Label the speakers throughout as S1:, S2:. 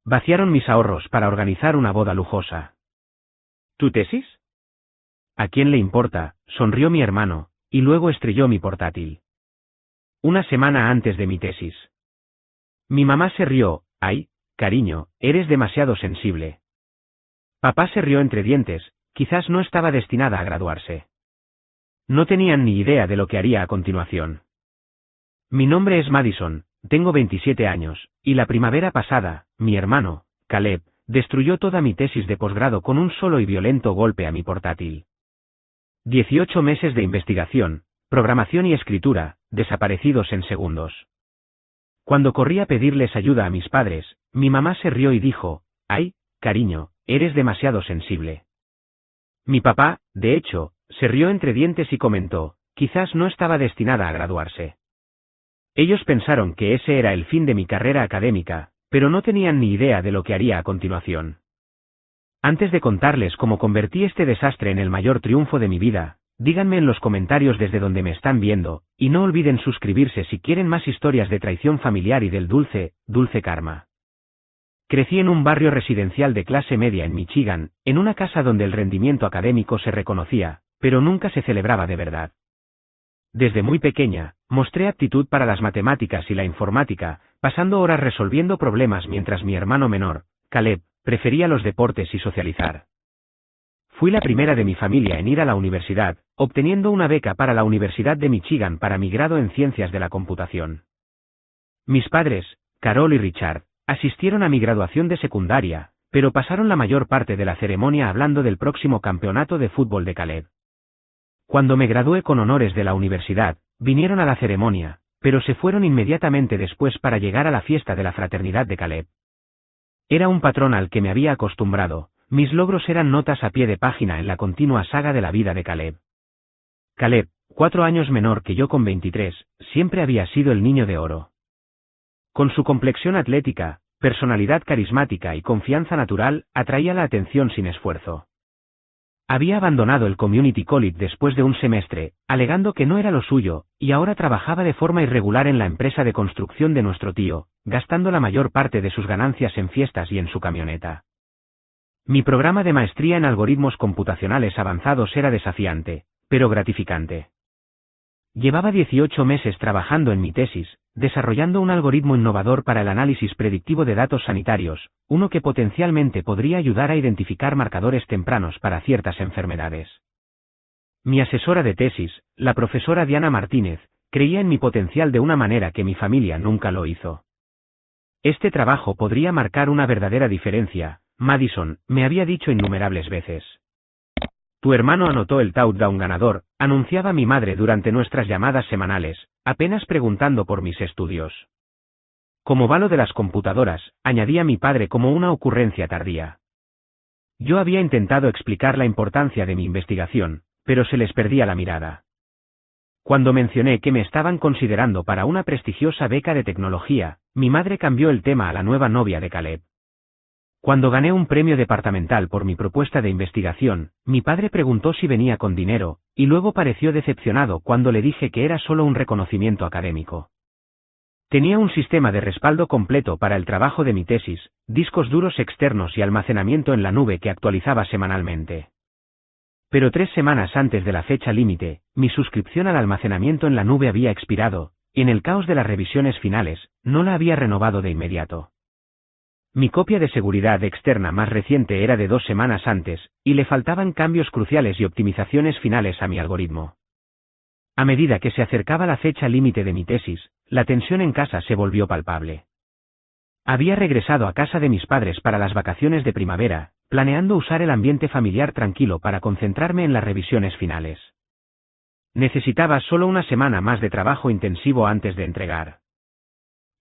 S1: Vaciaron mis ahorros para organizar una boda lujosa.
S2: ¿Tu tesis?
S1: ¿A quién le importa?, sonrió mi hermano, y luego estrelló mi portátil. Una semana antes de mi tesis. Mi mamá se rió. Ay, cariño, eres demasiado sensible. Papá se rió entre dientes, quizás no estaba destinada a graduarse. No tenían ni idea de lo que haría a continuación. Mi nombre es Madison, tengo 27 años, y la primavera pasada, mi hermano, Caleb, destruyó toda mi tesis de posgrado con un solo y violento golpe a mi portátil. 18 meses de investigación, programación y escritura, desaparecidos en segundos. Cuando corrí a pedirles ayuda a mis padres, mi mamá se rió y dijo, ay, cariño, eres demasiado sensible. Mi papá, de hecho, se rió entre dientes y comentó, quizás no estaba destinada a graduarse. Ellos pensaron que ese era el fin de mi carrera académica, pero no tenían ni idea de lo que haría a continuación. Antes de contarles cómo convertí este desastre en el mayor triunfo de mi vida, díganme en los comentarios desde donde me están viendo, y no olviden suscribirse si quieren más historias de traición familiar y del dulce karma. Crecí en un barrio residencial de clase media en Michigan, en una casa donde el rendimiento académico se reconocía, pero nunca se celebraba de verdad. Desde muy pequeña, mostré aptitud para las matemáticas y la informática, pasando horas resolviendo problemas mientras mi hermano menor, Caleb, prefería los deportes y socializar. Fui la primera de mi familia en ir a la universidad, obteniendo una beca para la Universidad de Michigan para mi grado en Ciencias de la Computación. Mis padres, Carol y Richard, asistieron a mi graduación de secundaria, pero pasaron la mayor parte de la ceremonia hablando del próximo campeonato de fútbol de Caleb. Cuando me gradué con honores de la universidad, vinieron a la ceremonia, pero se fueron inmediatamente después para llegar a la fiesta de la fraternidad de Caleb. Era un patrón al que me había acostumbrado, mis logros eran notas a pie de página en la continua saga de la vida de Caleb. Caleb, 4 años menor que yo con 23, siempre había sido el niño de oro. Con su complexión atlética, personalidad carismática y confianza natural, atraía la atención sin esfuerzo. Había abandonado el Community College después de un semestre, alegando que no era lo suyo, y ahora trabajaba de forma irregular en la empresa de construcción de nuestro tío, gastando la mayor parte de sus ganancias en fiestas y en su camioneta. Mi programa de maestría en algoritmos computacionales avanzados era desafiante, pero gratificante. Llevaba 18 meses trabajando en mi tesis, desarrollando un algoritmo innovador para el análisis predictivo de datos sanitarios, uno que potencialmente podría ayudar a identificar marcadores tempranos para ciertas enfermedades. Mi asesora de tesis, la profesora Diana Martínez, creía en mi potencial de una manera que mi familia nunca lo hizo. Este trabajo podría marcar una verdadera diferencia, Madison, me había dicho innumerables veces. Tu hermano anotó el touchdown ganador, anunciaba mi madre durante nuestras llamadas semanales, apenas preguntando por mis estudios. Como va lo de las computadoras, añadía mi padre como una ocurrencia tardía. Yo había intentado explicar la importancia de mi investigación, pero se les perdía la mirada. Cuando mencioné que me estaban considerando para una prestigiosa beca de tecnología, mi madre cambió el tema a la nueva novia de Caleb. Cuando gané un premio departamental por mi propuesta de investigación, mi padre preguntó si venía con dinero, y luego pareció decepcionado cuando le dije que era solo un reconocimiento académico. Tenía un sistema de respaldo completo para el trabajo de mi tesis, discos duros externos y almacenamiento en la nube que actualizaba semanalmente. Pero 3 semanas antes de la fecha límite, mi suscripción al almacenamiento en la nube había expirado, y en el caos de las revisiones finales, no la había renovado de inmediato. Mi copia de seguridad externa más reciente era de 2 semanas antes, y le faltaban cambios cruciales y optimizaciones finales a mi algoritmo. A medida que se acercaba la fecha límite de mi tesis, la tensión en casa se volvió palpable. Había regresado a casa de mis padres para las vacaciones de primavera, planeando usar el ambiente familiar tranquilo para concentrarme en las revisiones finales. Necesitaba solo una semana más de trabajo intensivo antes de entregar.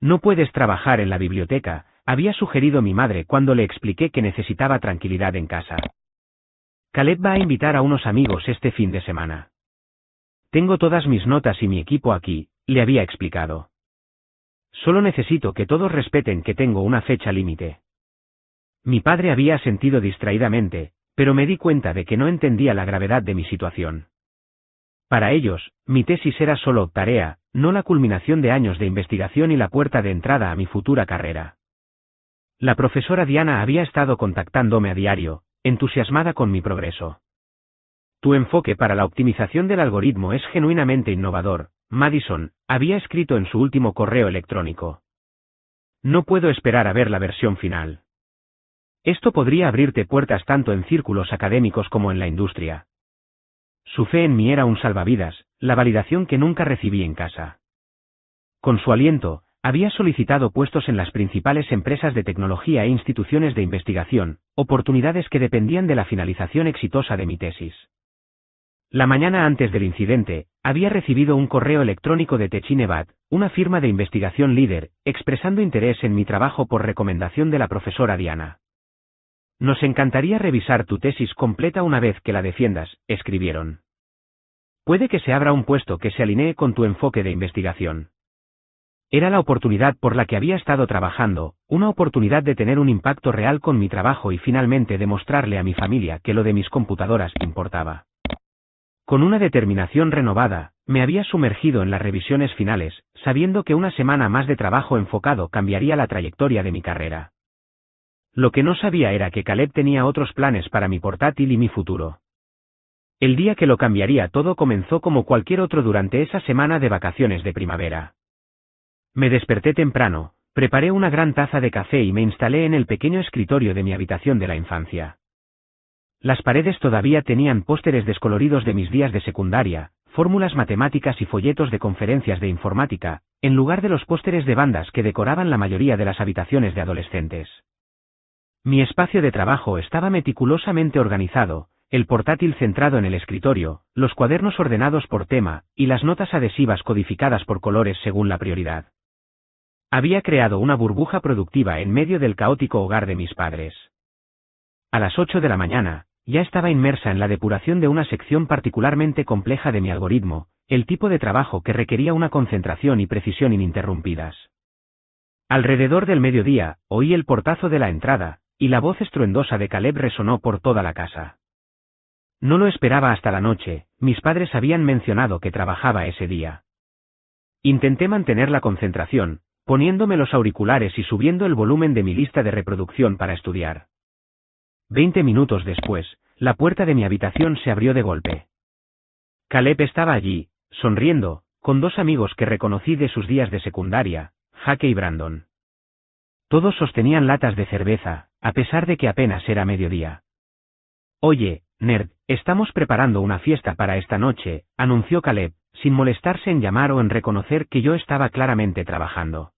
S1: No puedes trabajar en la biblioteca, había sugerido mi madre cuando le expliqué que necesitaba tranquilidad en casa. Caleb va a invitar a unos amigos este fin de semana. Tengo todas mis notas y mi equipo aquí, le había explicado. Solo necesito que todos respeten que tengo una fecha límite. Mi padre había asentido distraídamente, pero me di cuenta de que no entendía la gravedad de mi situación. Para ellos, mi tesis era solo tarea, no la culminación de años de investigación y la puerta de entrada a mi futura carrera. La profesora Diana había estado contactándome a diario, entusiasmada con mi progreso. Tu enfoque para la optimización del algoritmo es genuinamente innovador, Madison, había escrito en su último correo electrónico. No puedo esperar a ver la versión final. Esto podría abrirte puertas tanto en círculos académicos como en la industria. Su fe en mí era un salvavidas, la validación que nunca recibí en casa. Con su aliento, había solicitado puestos en las principales empresas de tecnología e instituciones de investigación, oportunidades que dependían de la finalización exitosa de mi tesis. La mañana antes del incidente, había recibido un correo electrónico de Techinebat, una firma de investigación líder, expresando interés en mi trabajo por recomendación de la profesora Diana. Nos encantaría revisar tu tesis completa una vez que la defiendas, escribieron. Puede que se abra un puesto que se alinee con tu enfoque de investigación. Era la oportunidad por la que había estado trabajando, una oportunidad de tener un impacto real con mi trabajo y finalmente demostrarle a mi familia que lo de mis computadoras importaba. Con una determinación renovada, me había sumergido en las revisiones finales, sabiendo que una semana más de trabajo enfocado cambiaría la trayectoria de mi carrera. Lo que no sabía era que Caleb tenía otros planes para mi portátil y mi futuro. El día que lo cambiaría todo comenzó como cualquier otro durante esa semana de vacaciones de primavera. Me desperté temprano, preparé una gran taza de café y me instalé en el pequeño escritorio de mi habitación de la infancia. Las paredes todavía tenían pósteres descoloridos de mis días de secundaria, fórmulas matemáticas y folletos de conferencias de informática, en lugar de los pósteres de bandas que decoraban la mayoría de las habitaciones de adolescentes. Mi espacio de trabajo estaba meticulosamente organizado, el portátil centrado en el escritorio, los cuadernos ordenados por tema, y las notas adhesivas codificadas por colores según la prioridad. Había creado una burbuja productiva en medio del caótico hogar de mis padres. A las 8 de la mañana, ya estaba inmersa en la depuración de una sección particularmente compleja de mi algoritmo, el tipo de trabajo que requería una concentración y precisión ininterrumpidas. Alrededor del mediodía, oí el portazo de la entrada, y la voz estruendosa de Caleb resonó por toda la casa. No lo esperaba hasta la noche, mis padres habían mencionado que trabajaba ese día. Intenté mantener la concentración, poniéndome los auriculares y subiendo el volumen de mi lista de reproducción para estudiar. 20 minutos después, la puerta de mi habitación se abrió de golpe. Caleb estaba allí, sonriendo, con dos amigos que reconocí de sus días de secundaria, Jake y Brandon. Todos sostenían latas de cerveza, a pesar de que apenas era mediodía. Oye, nerd, estamos preparando una fiesta para esta noche, anunció Caleb, sin molestarse en llamar o en reconocer que yo estaba claramente trabajando.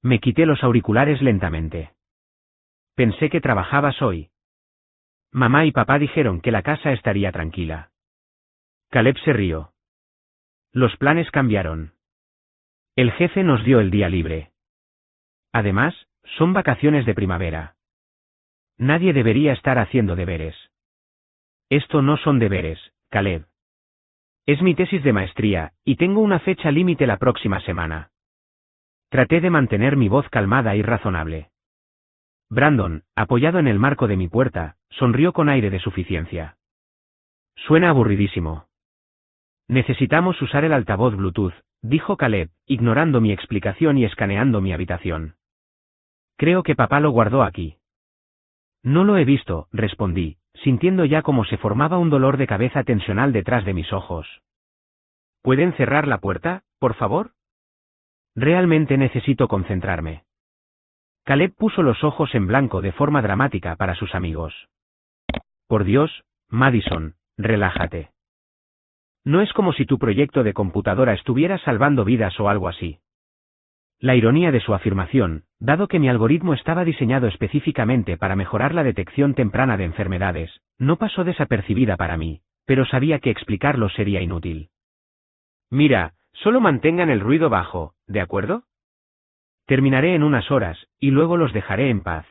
S1: Me quité los auriculares lentamente. Pensé que trabajabas hoy. Mamá y papá dijeron que la casa estaría tranquila. Caleb se rió. Los planes cambiaron. El jefe nos dio el día libre. Además, son vacaciones de primavera. Nadie debería estar haciendo deberes. Esto no son deberes, Caleb. Es mi tesis de maestría, y tengo una fecha límite la próxima semana. Traté de mantener mi voz calmada y razonable. Brandon, apoyado en el marco de mi puerta, sonrió con aire de suficiencia. Suena aburridísimo. Necesitamos usar el altavoz Bluetooth, dijo Caleb, ignorando mi explicación y escaneando mi habitación. Creo que papá lo guardó aquí. No lo he visto, respondí, sintiendo ya cómo se formaba un dolor de cabeza tensional detrás de mis ojos. ¿Pueden cerrar la puerta, por favor? Realmente necesito concentrarme. Caleb puso los ojos en blanco de forma dramática para sus amigos. Por Dios, Madison, relájate. No es como si tu proyecto de computadora estuviera salvando vidas o algo así. La ironía de su afirmación, dado que mi algoritmo estaba diseñado específicamente para mejorar la detección temprana de enfermedades, no pasó desapercibida para mí, pero sabía que explicarlo sería inútil. Mira, solo mantengan el ruido bajo, ¿de acuerdo? Terminaré en unas horas, y luego los dejaré en paz.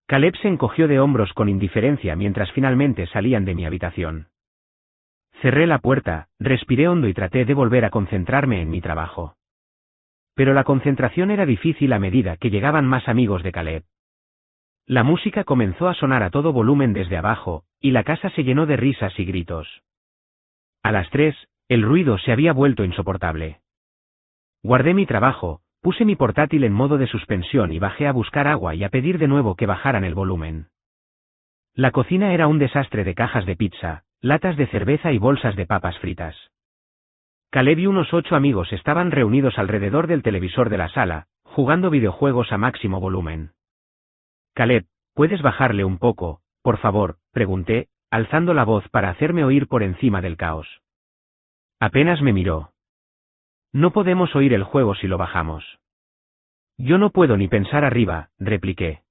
S1: Caleb se encogió de hombros con indiferencia mientras finalmente salían de mi habitación. Cerré la puerta, respiré hondo y traté de volver a concentrarme en mi trabajo. Pero la concentración era difícil a medida que llegaban más amigos de Caleb. La música comenzó a sonar a todo volumen desde abajo, y la casa se llenó de risas y gritos. A las 3, el ruido se había vuelto insoportable. Guardé mi trabajo, Puse mi portátil en modo de suspensión y bajé a buscar agua y a pedir de nuevo que bajaran el volumen. La cocina era un desastre de cajas de pizza, latas de cerveza y bolsas de papas fritas. Caleb y unos 8 amigos estaban reunidos alrededor del televisor de la sala, jugando videojuegos a máximo volumen. Caleb, ¿puedes bajarle un poco, por favor?, pregunté, alzando la voz para hacerme oír por encima del caos. Apenas me miró. No podemos oír el juego si lo bajamos. Yo no puedo ni pensar arriba, repliqué.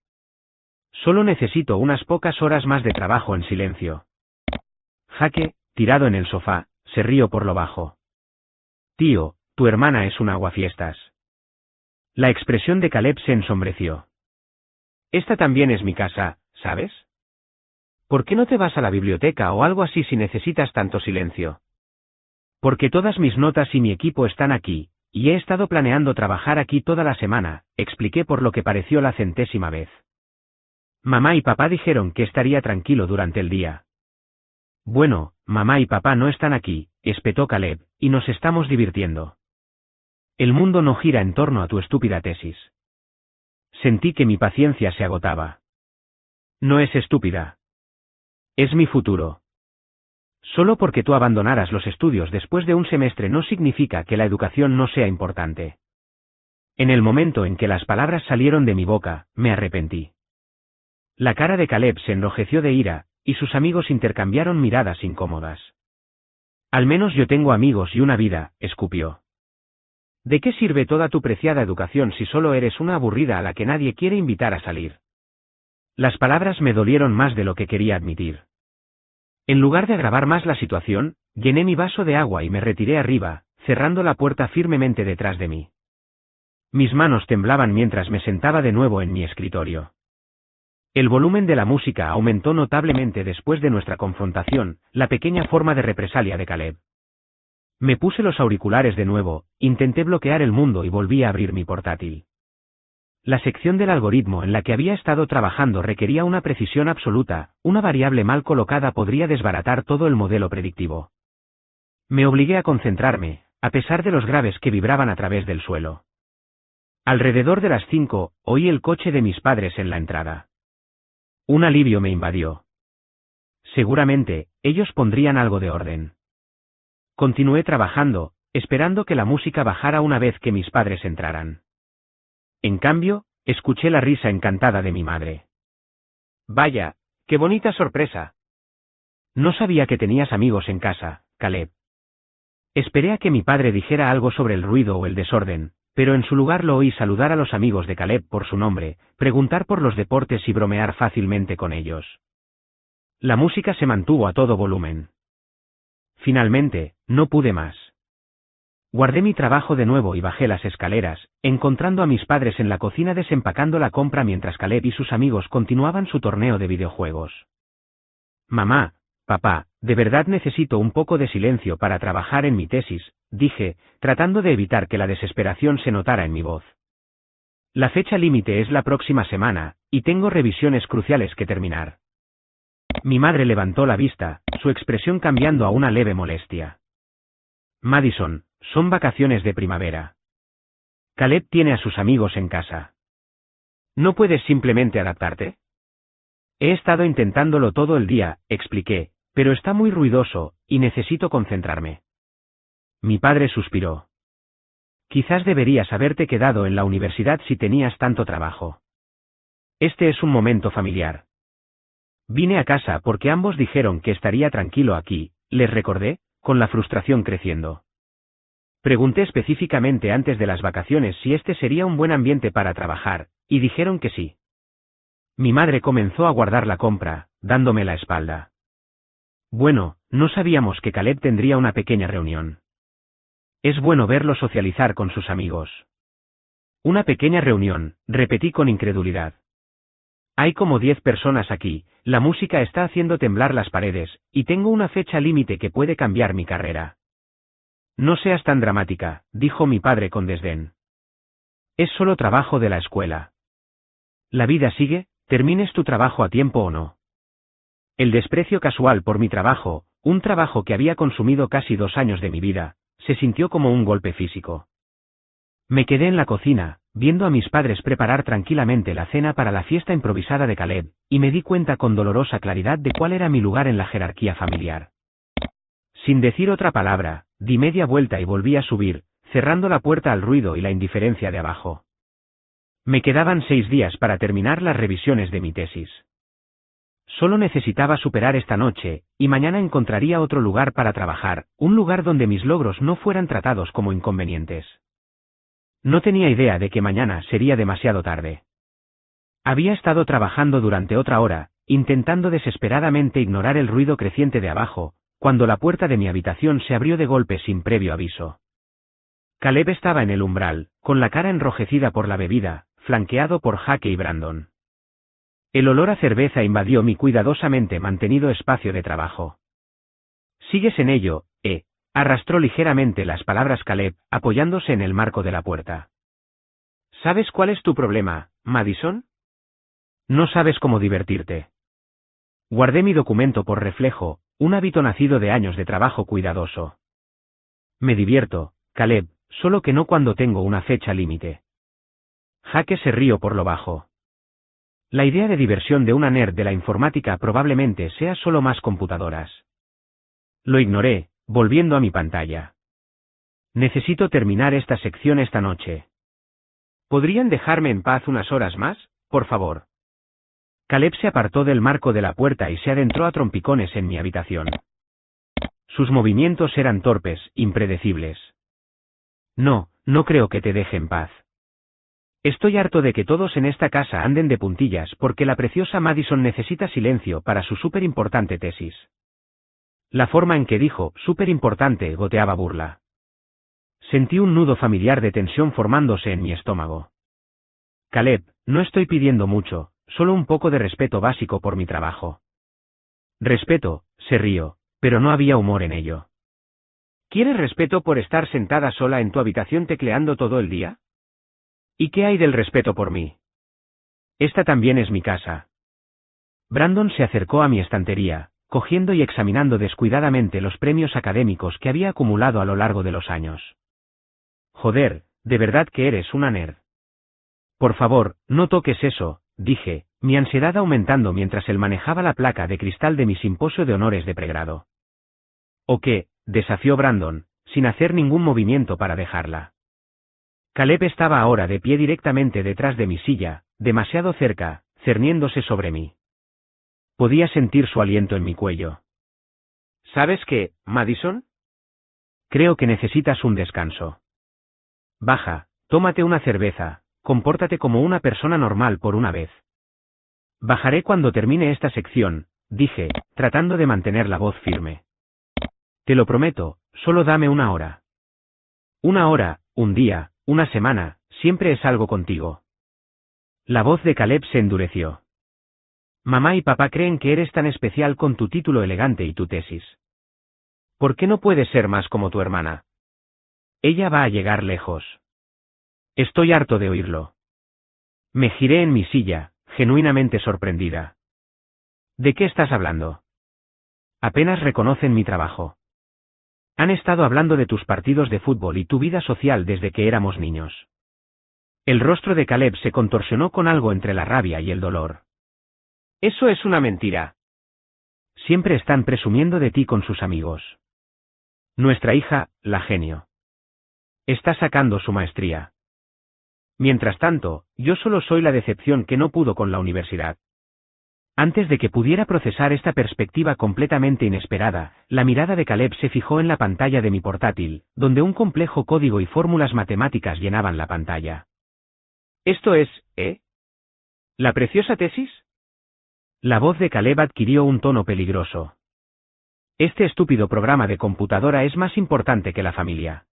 S1: Solo necesito unas pocas horas más de trabajo en silencio. Jaque, tirado en el sofá, se rió por lo bajo. Tío, tu hermana es un aguafiestas. La expresión de Caleb se ensombreció. Esta también es mi casa, ¿sabes? ¿Por qué no te vas a la biblioteca o algo así si necesitas tanto silencio? Porque todas mis notas y mi equipo están aquí, y he estado planeando trabajar aquí toda la semana, expliqué por lo que pareció la 100ª vez. Mamá y papá dijeron que estaría tranquilo durante el día. Bueno, mamá y papá no están aquí, espetó Caleb, y nos estamos divirtiendo. El mundo no gira en torno a tu estúpida tesis. Sentí que mi paciencia se agotaba. No es estúpida. Es mi futuro. Solo porque tú abandonaras los estudios después de un semestre no significa que la educación no sea importante. En el momento en que las palabras salieron de mi boca, me arrepentí. La cara de Caleb se enrojeció de ira, y sus amigos intercambiaron miradas incómodas. Al menos yo tengo amigos y una vida, escupió. ¿De qué sirve toda tu preciada educación si solo eres una aburrida a la que nadie quiere invitar a salir? Las palabras me dolieron más de lo que quería admitir. En lugar de agravar más la situación, llené mi vaso de agua y me retiré arriba, cerrando la puerta firmemente detrás de mí. Mis manos temblaban mientras me sentaba de nuevo en mi escritorio. El volumen de la música aumentó notablemente después de nuestra confrontación, la pequeña forma de represalia de Caleb. Me puse los auriculares de nuevo, intenté bloquear el mundo y volví a abrir mi portátil. La sección del algoritmo en la que había estado trabajando requería una precisión absoluta, una variable mal colocada podría desbaratar todo el modelo predictivo. Me obligué a concentrarme, a pesar de los graves que vibraban a través del suelo. Alrededor de las 5, oí el coche de mis padres en la entrada. Un alivio me invadió. Seguramente, ellos pondrían algo de orden. Continué trabajando, esperando que la música bajara una vez que mis padres entraran. En cambio, escuché la risa encantada de mi madre. Vaya, qué bonita sorpresa. No sabía que tenías amigos en casa, Caleb. Esperé a que mi padre dijera algo sobre el ruido o el desorden, pero en su lugar lo oí saludar a los amigos de Caleb por su nombre, preguntar por los deportes y bromear fácilmente con ellos. La música se mantuvo a todo volumen. Finalmente, no pude más. Guardé mi trabajo de nuevo y bajé las escaleras, encontrando a mis padres en la cocina desempacando la compra mientras Caleb y sus amigos continuaban su torneo de videojuegos. Mamá, papá, de verdad necesito un poco de silencio para trabajar en mi tesis, dije, tratando de evitar que la desesperación se notara en mi voz. La fecha límite es la próxima semana, y tengo revisiones cruciales que terminar. Mi madre levantó la vista, su expresión cambiando a una leve molestia. Madison, son vacaciones de primavera. Caleb tiene a sus amigos en casa. ¿No puedes simplemente adaptarte? He estado intentándolo todo el día, expliqué, pero está muy ruidoso, y necesito concentrarme. Mi padre suspiró. Quizás deberías haberte quedado en la universidad si tenías tanto trabajo. Este es un momento familiar. Vine a casa porque ambos dijeron que estaría tranquilo aquí, les recordé, con la frustración creciendo. Pregunté específicamente antes de las vacaciones si este sería un buen ambiente para trabajar, y dijeron que sí. Mi madre comenzó a guardar la compra, dándome la espalda. Bueno, no sabíamos que Caleb tendría una pequeña reunión. Es bueno verlo socializar con sus amigos. Una pequeña reunión, repetí con incredulidad. Hay como 10 personas aquí, la música está haciendo temblar las paredes, y tengo una fecha límite que puede cambiar mi carrera. No seas tan dramática, dijo mi padre con desdén. Es solo trabajo de la escuela. La vida sigue, termines tu trabajo a tiempo o no. El desprecio casual por mi trabajo, un trabajo que había consumido casi 2 años de mi vida, se sintió como un golpe físico. Me quedé en la cocina, viendo a mis padres preparar tranquilamente la cena para la fiesta improvisada de Caleb, y me di cuenta con dolorosa claridad de cuál era mi lugar en la jerarquía familiar. Sin decir otra palabra, di media vuelta y volví a subir, cerrando la puerta al ruido y la indiferencia de abajo. Me quedaban 6 días para terminar las revisiones de mi tesis. Solo necesitaba superar esta noche, y mañana encontraría otro lugar para trabajar, un lugar donde mis logros no fueran tratados como inconvenientes. No tenía idea de que mañana sería demasiado tarde. Había estado trabajando durante otra hora, intentando desesperadamente ignorar el ruido creciente de abajo, cuando la puerta de mi habitación se abrió de golpe sin previo aviso. Caleb estaba en el umbral, con la cara enrojecida por la bebida, flanqueado por Jake y Brandon. El olor a cerveza invadió mi cuidadosamente mantenido espacio de trabajo. «¿Sigues en ello, arrastró ligeramente las palabras Caleb, apoyándose en el marco de la puerta. «¿Sabes cuál es tu problema, Madison? No sabes cómo divertirte». Guardé mi documento por reflejo, un hábito nacido de años de trabajo cuidadoso. «Me divierto, Caleb, solo que no cuando tengo una fecha límite». Jake se rió por lo bajo. La idea de diversión de una nerd de la informática probablemente sea solo más computadoras. Lo ignoré, volviendo a mi pantalla. Necesito terminar esta sección esta noche. ¿Podrían dejarme en paz unas horas más, por favor? Caleb se apartó del marco de la puerta y se adentró a trompicones en mi habitación. Sus movimientos eran torpes, impredecibles. No creo que te deje en paz. Estoy harto de que todos en esta casa anden de puntillas porque la preciosa Madison necesita silencio para su súper importante tesis. La forma en que dijo «súper importante» goteaba burla. Sentí un nudo familiar de tensión formándose en mi estómago. Caleb, no estoy pidiendo mucho, solo un poco de respeto básico por mi trabajo. Respeto, se rió, pero no había humor en ello. ¿Quieres respeto por estar sentada sola en tu habitación tecleando todo el día? ¿Y qué hay del respeto por mí? Esta también es mi casa. Brandon se acercó a mi estantería, cogiendo y examinando descuidadamente los premios académicos que había acumulado a lo largo de los años. Joder, de verdad que eres una nerd. Por favor, no toques eso, dije, mi ansiedad aumentando mientras él manejaba la placa de cristal de mi simposio de honores de pregrado. ¿O qué?, desafió Brandon, sin hacer ningún movimiento para dejarla. Caleb estaba ahora de pie directamente detrás de mi silla, demasiado cerca, cerniéndose sobre mí. Podía sentir su aliento en mi cuello. ¿Sabes qué, Madison? Creo que necesitas un descanso. Baja, tómate una cerveza, compórtate como una persona normal por una vez. Bajaré cuando termine esta sección, dije, tratando de mantener la voz firme. Te lo prometo, solo dame una hora. Una hora, un día, una semana, siempre es algo contigo. La voz de Caleb se endureció. Mamá y papá creen que eres tan especial con tu título elegante y tu tesis. ¿Por qué no puedes ser más como tu hermana? Ella va a llegar lejos. Estoy harto de oírlo. Me giré en mi silla, genuinamente sorprendida. ¿De qué estás hablando? Apenas reconocen mi trabajo. Han estado hablando de tus partidos de fútbol y tu vida social desde que éramos niños. El rostro de Caleb se contorsionó con algo entre la rabia y el dolor. Eso es una mentira. Siempre están presumiendo de ti con sus amigos. Nuestra hija, la genio. Está sacando su maestría. Mientras tanto, yo solo soy la decepción que no pudo con la universidad. Antes de que pudiera procesar esta perspectiva completamente inesperada, la mirada de Caleb se fijó en la pantalla de mi portátil, donde un complejo código y fórmulas matemáticas llenaban la pantalla. ¿Esto es, la preciosa tesis? La voz de Caleb adquirió un tono peligroso. Este estúpido programa de computadora es más importante que la familia.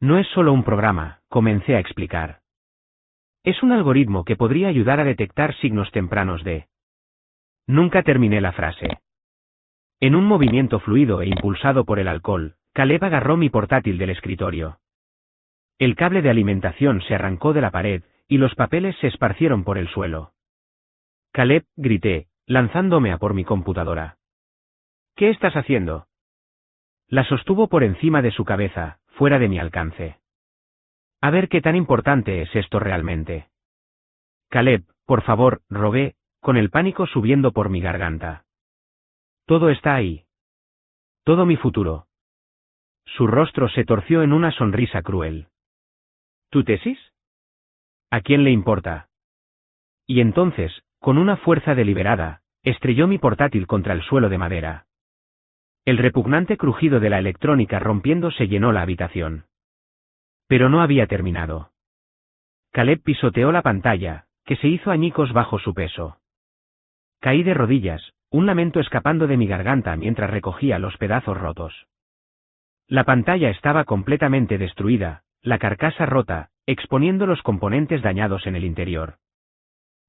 S1: No es solo un programa, comencé a explicar. Es un algoritmo que podría ayudar a detectar signos tempranos de... Nunca terminé la frase. En un movimiento fluido e impulsado por el alcohol, Caleb agarró mi portátil del escritorio. El cable de alimentación se arrancó de la pared, y los papeles se esparcieron por el suelo. Caleb, grité, lanzándome a por mi computadora. ¿Qué estás haciendo? La sostuvo por encima de su cabeza, fuera de mi alcance. A ver qué tan importante es esto realmente. Caleb, por favor, rogué, con el pánico subiendo por mi garganta. Todo está ahí. Todo mi futuro. Su rostro se torció en una sonrisa cruel.
S2: ¿Tu tesis?
S1: ¿A quién le importa? Y entonces, con una fuerza deliberada, estrelló mi portátil contra el suelo de madera. El repugnante crujido de la electrónica rompiéndose llenó la habitación. Pero no había terminado. Caleb pisoteó la pantalla, que se hizo añicos bajo su peso. Caí de rodillas, un lamento escapando de mi garganta mientras recogía los pedazos rotos. La pantalla estaba completamente destruida, la carcasa rota, exponiendo los componentes dañados en el interior.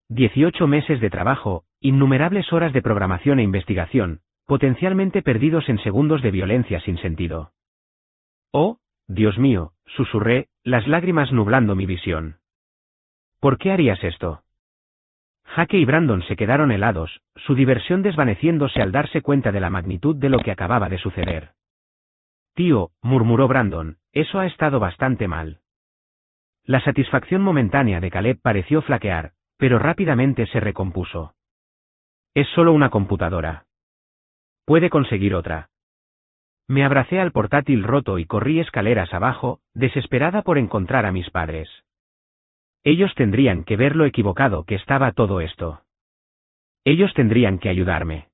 S1: 18 meses de trabajo, innumerables horas de programación e investigación, potencialmente perdidos en segundos de violencia sin sentido. Oh, Dios mío, susurré, las lágrimas nublando mi visión. ¿Por qué harías esto? Jake y Brandon se quedaron helados, su diversión desvaneciéndose al darse cuenta de la magnitud de lo que acababa de suceder. Tío, murmuró Brandon, eso ha estado bastante mal. La satisfacción momentánea de Caleb pareció flaquear, pero rápidamente se recompuso. Es solo una computadora. Puede conseguir otra. Me abracé al portátil roto y corrí escaleras abajo, desesperada por encontrar a mis padres. Ellos tendrían que ver lo equivocado que estaba todo esto. Ellos tendrían que ayudarme.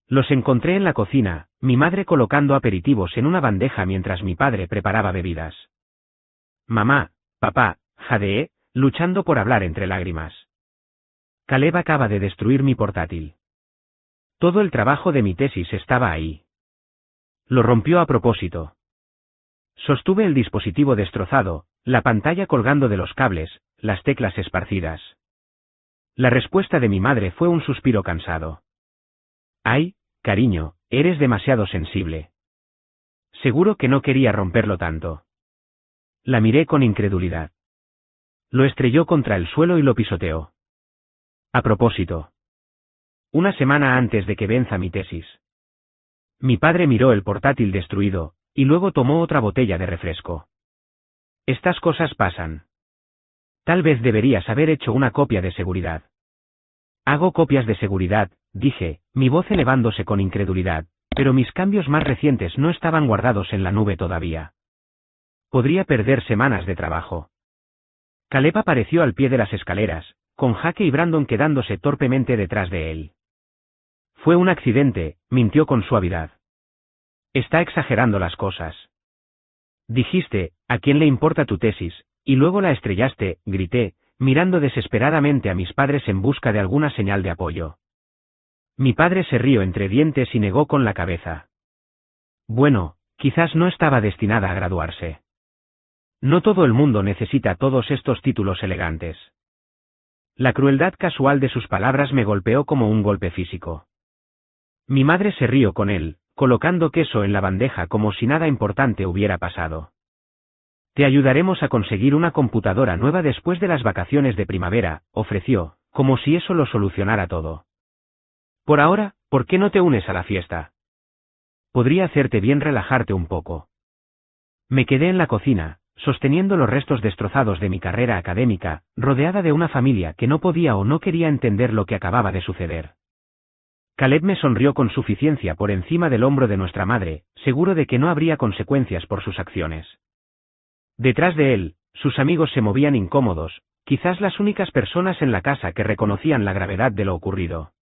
S1: Los encontré en la cocina, mi madre colocando aperitivos en una bandeja mientras mi padre preparaba bebidas. Mamá, papá, jadeé, luchando por hablar entre lágrimas. Caleb acaba de destruir mi portátil. Todo el trabajo de mi tesis estaba ahí. Lo rompió a propósito. Sostuve el dispositivo destrozado, la pantalla colgando de los cables, las teclas esparcidas. La respuesta de mi madre fue un suspiro cansado. Ay, cariño, eres demasiado sensible. Seguro que no quería romperlo tanto. La miré con incredulidad. Lo estrelló contra el suelo y lo pisoteó. A propósito. Una semana antes de que venza mi tesis. Mi padre miró el portátil destruido, y luego tomó otra botella de refresco. Estas cosas pasan. Tal vez deberías haber hecho una copia de seguridad. Hago copias de seguridad, dije, mi voz elevándose con incredulidad, pero mis cambios más recientes no estaban guardados en la nube todavía. Podría perder semanas de trabajo. Caleb apareció al pie de las escaleras, con Jake y Brandon quedándose torpemente detrás de él. Fue un accidente, mintió con suavidad. Está exagerando las cosas. Dijiste, ¿a quién le importa tu tesis? Y luego la estrellaste, grité, mirando desesperadamente a mis padres en busca de alguna señal de apoyo. Mi padre se rió entre dientes y negó con la cabeza. Bueno, quizás no estaba destinada a graduarse. No todo el mundo necesita todos estos títulos elegantes. La crueldad casual de sus palabras me golpeó como un golpe físico. Mi madre se rió con él, colocando queso en la bandeja como si nada importante hubiera pasado. Te ayudaremos a conseguir una computadora nueva después de las vacaciones de primavera, ofreció, como si eso lo solucionara todo. Por ahora, ¿por qué no te unes a la fiesta? Podría hacerte bien relajarte un poco. Me quedé en la cocina, sosteniendo los restos destrozados de mi carrera académica, rodeada de una familia que no podía o no quería entender lo que acababa de suceder. Caleb me sonrió con suficiencia por encima del hombro de nuestra madre, seguro de que no habría consecuencias por sus acciones. Detrás de él, sus amigos se movían incómodos, quizás las únicas personas en la casa que reconocían la gravedad de lo ocurrido.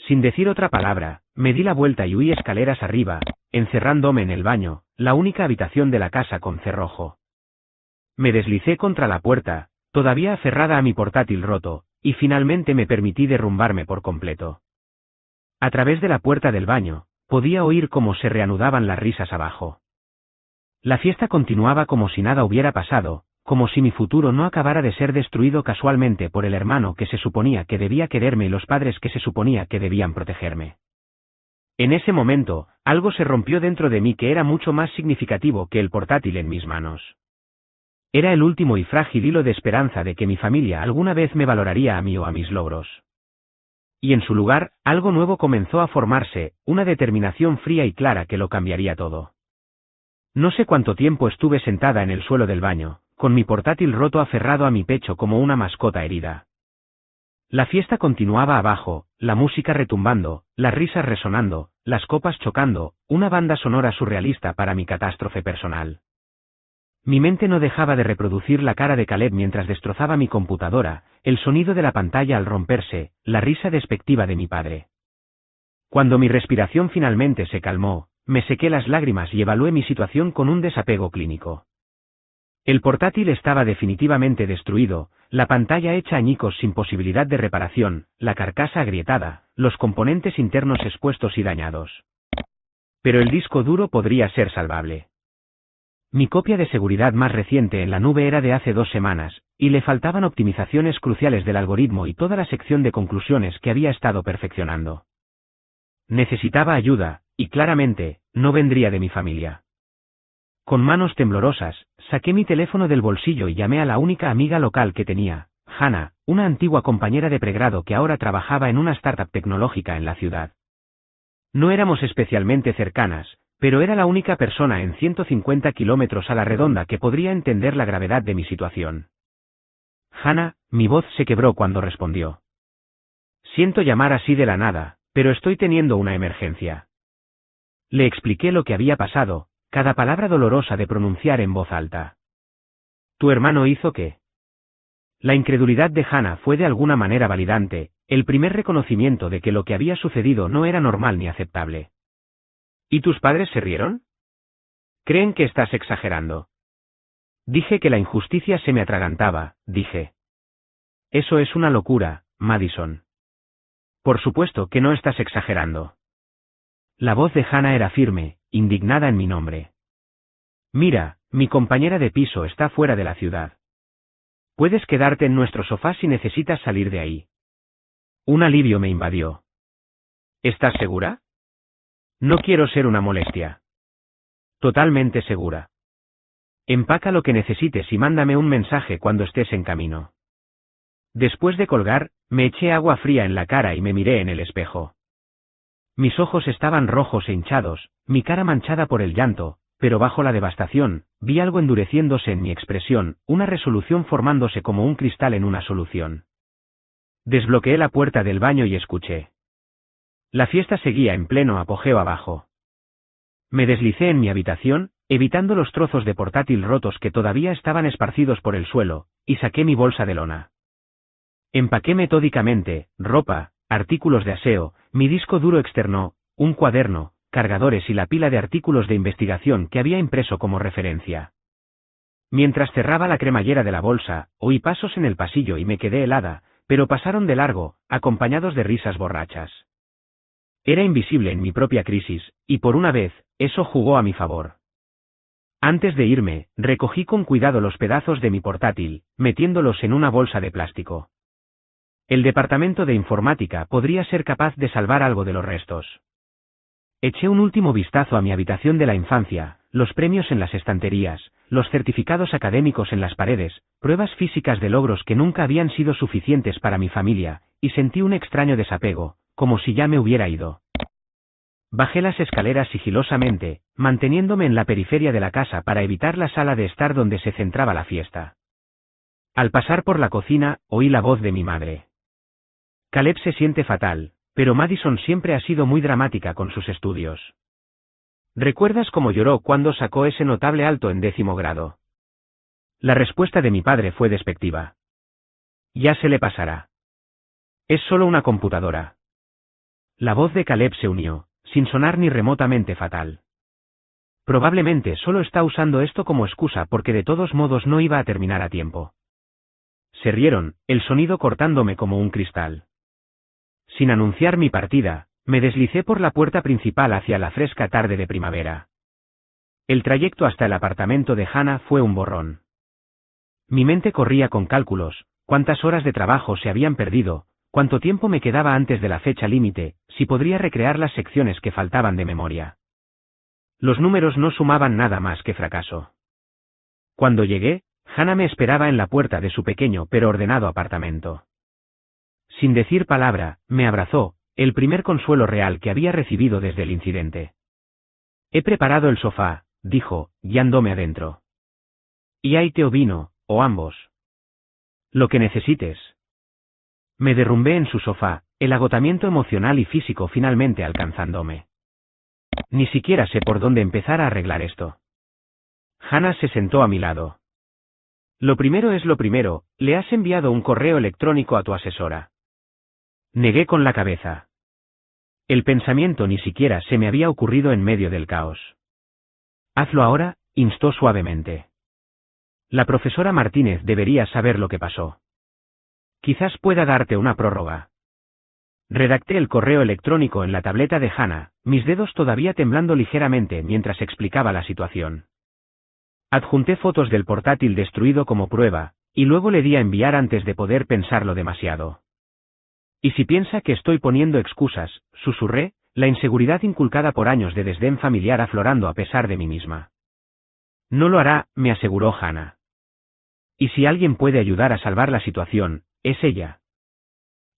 S1: Sin decir otra palabra, me di la vuelta y huí escaleras arriba, encerrándome en el baño, la única habitación de la casa con cerrojo. Me deslicé contra la puerta, todavía aferrada a mi portátil roto, y finalmente me permití derrumbarme por completo. A través de la puerta del baño, podía oír cómo se reanudaban las risas abajo. La fiesta continuaba como si nada hubiera pasado, como si mi futuro no acabara de ser destruido casualmente por el hermano que se suponía que debía quererme y los padres que se suponía que debían protegerme. En ese momento, algo se rompió dentro de mí que era mucho más significativo que el portátil en mis manos. Era el último y frágil hilo de esperanza de que mi familia alguna vez me valoraría a mí o a mis logros. Y en su lugar, algo nuevo comenzó a formarse, una determinación fría y clara que lo cambiaría todo. No sé cuánto tiempo estuve sentada en el suelo del baño, con mi portátil roto aferrado a mi pecho como una mascota herida. La fiesta continuaba abajo, la música retumbando, las risas resonando, las copas chocando, una banda sonora surrealista para mi catástrofe personal. Mi mente no dejaba de reproducir la cara de Caleb mientras destrozaba mi computadora, el sonido de la pantalla al romperse, la risa despectiva de mi padre. Cuando mi respiración finalmente se calmó, me sequé las lágrimas y evalué mi situación con un desapego clínico. El portátil estaba definitivamente destruido, la pantalla hecha añicos sin posibilidad de reparación, la carcasa agrietada, los componentes internos expuestos y dañados. Pero el disco duro podría ser salvable. Mi copia de seguridad más reciente en la nube era de hace 2 semanas, y le faltaban optimizaciones cruciales del algoritmo y toda la sección de conclusiones que había estado perfeccionando. Necesitaba ayuda, y claramente, no vendría de mi familia. Con manos temblorosas, saqué mi teléfono del bolsillo y llamé a la única amiga local que tenía, Hannah, una antigua compañera de pregrado que ahora trabajaba en una startup tecnológica en la ciudad. No éramos especialmente cercanas, pero era la única persona en 150 kilómetros a la redonda que podría entender la gravedad de mi situación. Hannah, mi voz se quebró cuando respondió. Siento llamar así de la nada, pero estoy teniendo una emergencia. Le expliqué lo que había pasado, cada palabra dolorosa de pronunciar en voz alta. ¿Tu hermano hizo qué? La incredulidad de Hannah fue de alguna manera validante, el primer reconocimiento de que lo que había sucedido no era normal ni aceptable. ¿Y tus padres se rieron? ¿Creen que estás exagerando? Dije que la injusticia se me atragantaba, dije. Eso es una locura, Madison. Por supuesto que no estás exagerando. La voz de Hannah era firme, indignada en mi nombre. Mira, mi compañera de piso está fuera de la ciudad. Puedes quedarte en nuestro sofá si necesitas salir de ahí. Un alivio me invadió. ¿Estás segura? No quiero ser una molestia. Totalmente segura. Empaca lo que necesites y mándame un mensaje cuando estés en camino. Después de colgar, me eché agua fría en la cara y me miré en el espejo. Mis ojos estaban rojos e hinchados, mi cara manchada por el llanto, pero bajo la devastación, vi algo endureciéndose en mi expresión, una resolución formándose como un cristal en una solución. Desbloqueé la puerta del baño y escuché. La fiesta seguía en pleno apogeo abajo. Me deslicé en mi habitación, evitando los trozos de portátil rotos que todavía estaban esparcidos por el suelo, y saqué mi bolsa de lona. Empaqué metódicamente, ropa, artículos de aseo, mi disco duro externo, un cuaderno, cargadores y la pila de artículos de investigación que había impreso como referencia. Mientras cerraba la cremallera de la bolsa, oí pasos en el pasillo y me quedé helada, pero pasaron de largo, acompañados de risas borrachas. Era invisible en mi propia crisis, y por una vez, eso jugó a mi favor. Antes de irme, recogí con cuidado los pedazos de mi portátil, metiéndolos en una bolsa de plástico. El departamento de informática podría ser capaz de salvar algo de los restos. Eché un último vistazo a mi habitación de la infancia, los premios en las estanterías, los certificados académicos en las paredes, pruebas físicas de logros que nunca habían sido suficientes para mi familia, y sentí un extraño desapego, como si ya me hubiera ido. Bajé las escaleras sigilosamente, manteniéndome en la periferia de la casa para evitar la sala de estar donde se centraba la fiesta. Al pasar por la cocina, oí la voz de mi madre. Caleb se siente fatal, pero Madison siempre ha sido muy dramática con sus estudios. ¿Recuerdas cómo lloró cuando sacó ese notable alto en 10º grado? La respuesta de mi padre fue despectiva. Ya se le pasará. Es solo una computadora. La voz de Caleb se unió, sin sonar ni remotamente fatal. Probablemente solo está usando esto como excusa porque de todos modos no iba a terminar a tiempo. Se rieron, el sonido cortándome como un cristal. Sin anunciar mi partida, me deslicé por la puerta principal hacia la fresca tarde de primavera. El trayecto hasta el apartamento de Hannah fue un borrón. Mi mente corría con cálculos, cuántas horas de trabajo se habían perdido, cuánto tiempo me quedaba antes de la fecha límite, si podría recrear las secciones que faltaban de memoria. Los números no sumaban nada más que fracaso. Cuando llegué, Hannah me esperaba en la puerta de su pequeño pero ordenado apartamento. Sin decir palabra, me abrazó, el primer consuelo real que había recibido desde el incidente. He preparado el sofá, dijo, guiándome adentro. Y hay té o vino, o ambos. Lo que necesites. Me derrumbé en su sofá, el agotamiento emocional y físico finalmente alcanzándome. Ni siquiera sé por dónde empezar a arreglar esto. Hannah se sentó a mi lado. Lo primero es lo primero, ¿le has enviado un correo electrónico a tu asesora? Negué con la cabeza. El pensamiento ni siquiera se me había ocurrido en medio del caos. Hazlo ahora, instó suavemente. La profesora Martínez debería saber lo que pasó. Quizás pueda darte una prórroga. Redacté el correo electrónico en la tableta de Hannah, mis dedos todavía temblando ligeramente mientras explicaba la situación. Adjunté fotos del portátil destruido como prueba, y luego le di a enviar antes de poder pensarlo demasiado. Y si piensa que estoy poniendo excusas, susurré, la inseguridad inculcada por años de desdén familiar aflorando a pesar de mí misma. No lo hará, me aseguró Hannah. Y si alguien puede ayudar a salvar la situación, es ella.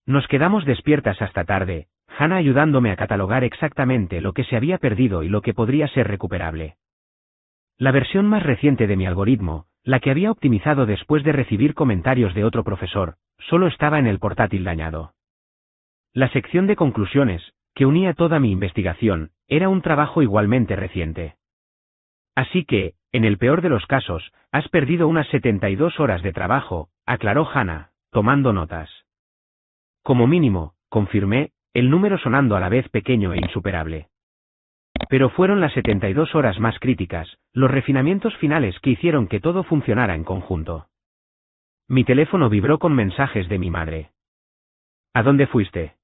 S1: Nos quedamos despiertas hasta tarde, Hannah ayudándome a catalogar exactamente lo que se había perdido y lo que podría ser recuperable. La versión más reciente de mi algoritmo, la que había optimizado después de recibir comentarios de otro profesor, solo estaba en el portátil dañado. La sección de conclusiones, que unía toda mi investigación, era un trabajo igualmente reciente. Así que, en el peor de los casos, has perdido unas 72 horas de trabajo, aclaró Hannah, tomando notas. Como mínimo, confirmé, el número sonando a la vez pequeño e insuperable. Pero fueron las 72 horas más críticas, los refinamientos finales que hicieron que todo funcionara en conjunto. Mi teléfono vibró con mensajes de mi madre. ¿A dónde fuiste?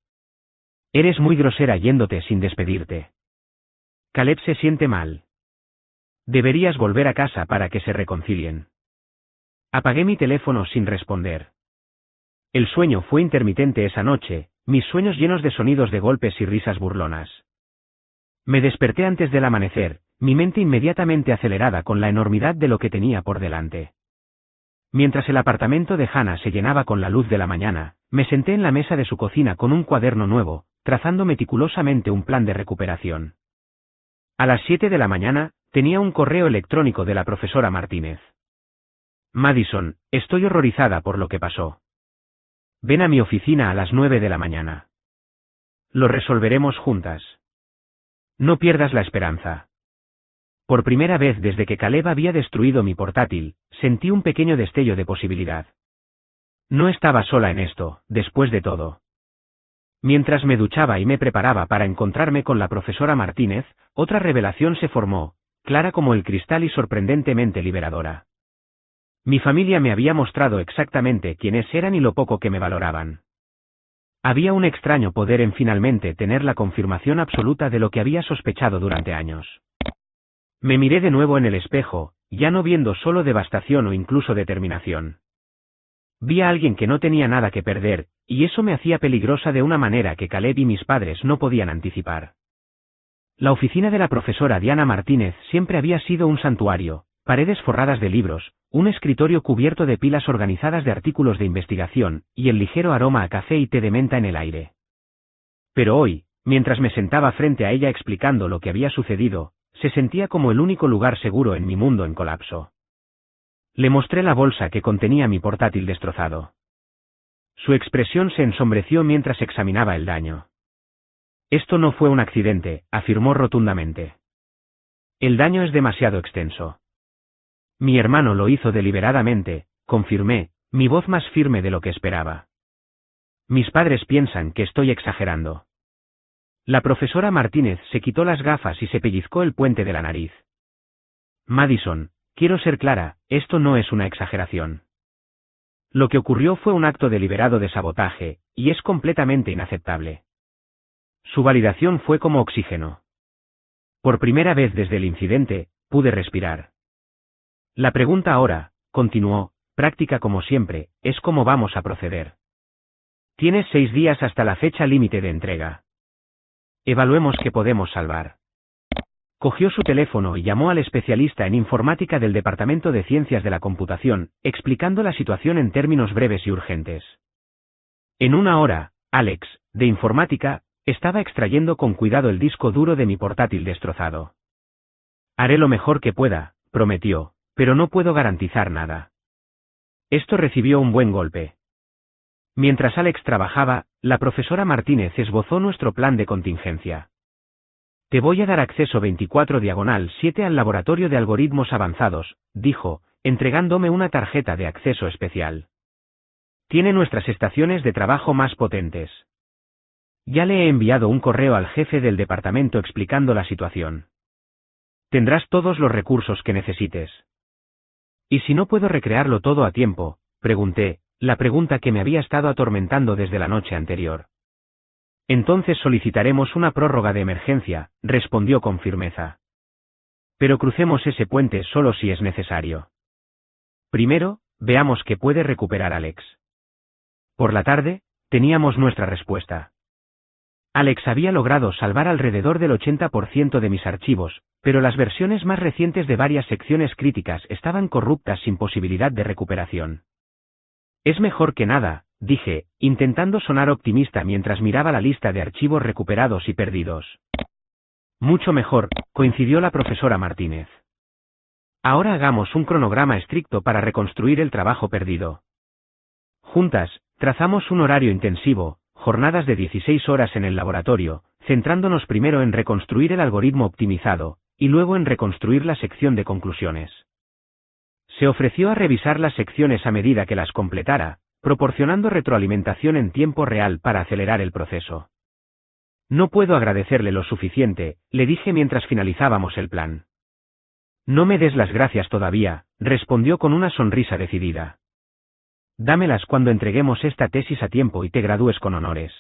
S1: Eres muy grosera yéndote sin despedirte. Caleb se siente mal. Deberías volver a casa para que se reconcilien. Apagué mi teléfono sin responder. El sueño fue intermitente esa noche, mis sueños llenos de sonidos de golpes y risas burlonas. Me desperté antes del amanecer, mi mente inmediatamente acelerada con la enormidad de lo que tenía por delante. Mientras el apartamento de Hannah se llenaba con la luz de la mañana, me senté en la mesa de su cocina con un cuaderno nuevo, trazando meticulosamente un plan de recuperación. A las 7 de la mañana, tenía un correo electrónico de la profesora Martínez. Madison, estoy horrorizada por lo que pasó. Ven a mi oficina a las 9 de la mañana. Lo resolveremos juntas. No pierdas la esperanza. Por primera vez desde que Caleb había destruido mi portátil, sentí un pequeño destello de posibilidad. No estaba sola en esto, después de todo. Mientras me duchaba y me preparaba para encontrarme con la profesora Martínez, otra revelación se formó, clara como el cristal y sorprendentemente liberadora. Mi familia me había mostrado exactamente quiénes eran y lo poco que me valoraban. Había un extraño poder en finalmente tener la confirmación absoluta de lo que había sospechado durante años. Me miré de nuevo en el espejo, ya no viendo solo devastación o incluso determinación. Vi a alguien que no tenía nada que perder, y eso me hacía peligrosa de una manera que Caleb y mis padres no podían anticipar. La oficina de la profesora Diana Martínez siempre había sido un santuario, paredes forradas de libros, un escritorio cubierto de pilas organizadas de artículos de investigación, y el ligero aroma a café y té de menta en el aire. Pero hoy, mientras me sentaba frente a ella explicando lo que había sucedido, se sentía como el único lugar seguro en mi mundo en colapso. Le mostré la bolsa que contenía mi portátil destrozado. Su expresión se ensombreció mientras examinaba el daño. Esto no fue un accidente, afirmó rotundamente. El daño es demasiado extenso. Mi hermano lo hizo deliberadamente, confirmé, mi voz más firme de lo que esperaba. Mis padres piensan que estoy exagerando. La profesora Martínez se quitó las gafas y se pellizcó el puente de la nariz. Madison, quiero ser clara, esto no es una exageración. Lo que ocurrió fue un acto deliberado de sabotaje, y es completamente inaceptable. Su validación fue como oxígeno. Por primera vez desde el incidente, pude respirar. La pregunta ahora, continuó, práctica como siempre, es cómo vamos a proceder. Tienes 6 días hasta la fecha límite de entrega. Evaluemos qué podemos salvar. Cogió su teléfono y llamó al especialista en informática del Departamento de Ciencias de la Computación, explicando la situación en términos breves y urgentes. En 1 hora, Alex, de informática, estaba extrayendo con cuidado el disco duro de mi portátil destrozado. Haré lo mejor que pueda, prometió, pero no puedo garantizar nada. Esto recibió un buen golpe. Mientras Alex trabajaba, la profesora Martínez esbozó nuestro plan de contingencia. Te voy a dar acceso 24/7 al laboratorio de algoritmos avanzados, dijo, entregándome una tarjeta de acceso especial. Tiene nuestras estaciones de trabajo más potentes. Ya le he enviado un correo al jefe del departamento explicando la situación. Tendrás todos los recursos que necesites. ¿Y si no puedo recrearlo todo a tiempo?, pregunté, la pregunta que me había estado atormentando desde la noche anterior. Entonces solicitaremos una prórroga de emergencia, respondió con firmeza. Pero crucemos ese puente solo si es necesario. Primero, veamos qué puede recuperar Alex. Por la tarde, teníamos nuestra respuesta. Alex había logrado salvar alrededor del 80% de mis archivos, pero las versiones más recientes de varias secciones críticas estaban corruptas sin posibilidad de recuperación. Es mejor que nada, dije, intentando sonar optimista mientras miraba la lista de archivos recuperados y perdidos. Mucho mejor, coincidió la profesora Martínez. Ahora hagamos un cronograma estricto para reconstruir el trabajo perdido. Juntas, trazamos un horario intensivo, jornadas de 16 horas en el laboratorio, centrándonos primero en reconstruir el algoritmo optimizado, y luego en reconstruir la sección de conclusiones. Se ofreció a revisar las secciones a medida que las completara, proporcionando retroalimentación en tiempo real para acelerar el proceso. No puedo agradecerle lo suficiente, le dije mientras finalizábamos el plan. No me des las gracias todavía, respondió con una sonrisa decidida. Dámelas cuando entreguemos esta tesis a tiempo y te gradúes con honores.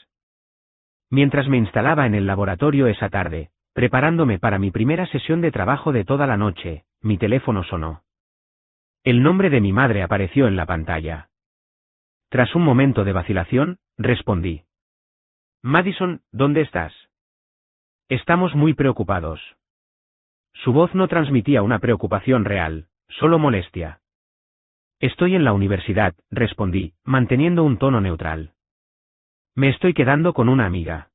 S1: Mientras me instalaba en el laboratorio esa tarde, preparándome para mi primera sesión de trabajo de toda la noche, mi teléfono sonó. El nombre de mi madre apareció en la pantalla. Tras un momento de vacilación, respondí. Madison, ¿dónde estás? Estamos muy preocupados. Su voz no transmitía una preocupación real, solo molestia. Estoy en la universidad, respondí, manteniendo un tono neutral. Me estoy quedando con una amiga.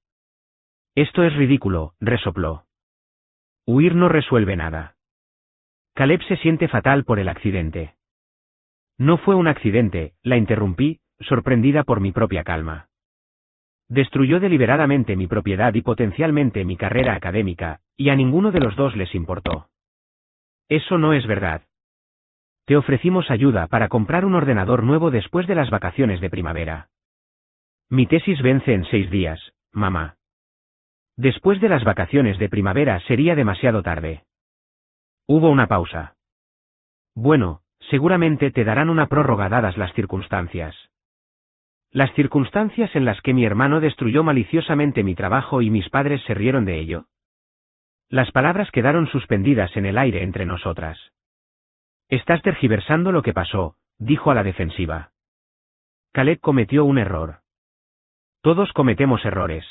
S1: Esto es ridículo, resopló. Huir no resuelve nada. Caleb se siente fatal por el accidente. No fue un accidente, la interrumpí, sorprendida por mi propia calma. Destruyó deliberadamente mi propiedad y potencialmente mi carrera académica, y a ninguno de los dos les importó. Eso no es verdad. Te ofrecimos ayuda para comprar un ordenador nuevo después de las vacaciones de primavera. Mi tesis vence en 6 días, mamá. Después de las vacaciones de primavera sería demasiado tarde. Hubo una pausa. Bueno, seguramente te darán una prórroga dadas las circunstancias. Las circunstancias en las que mi hermano destruyó maliciosamente mi trabajo y mis padres se rieron de ello. Las palabras quedaron suspendidas en el aire entre nosotras. Estás tergiversando lo que pasó, dijo a la defensiva. Caleb cometió un error. Todos cometemos errores.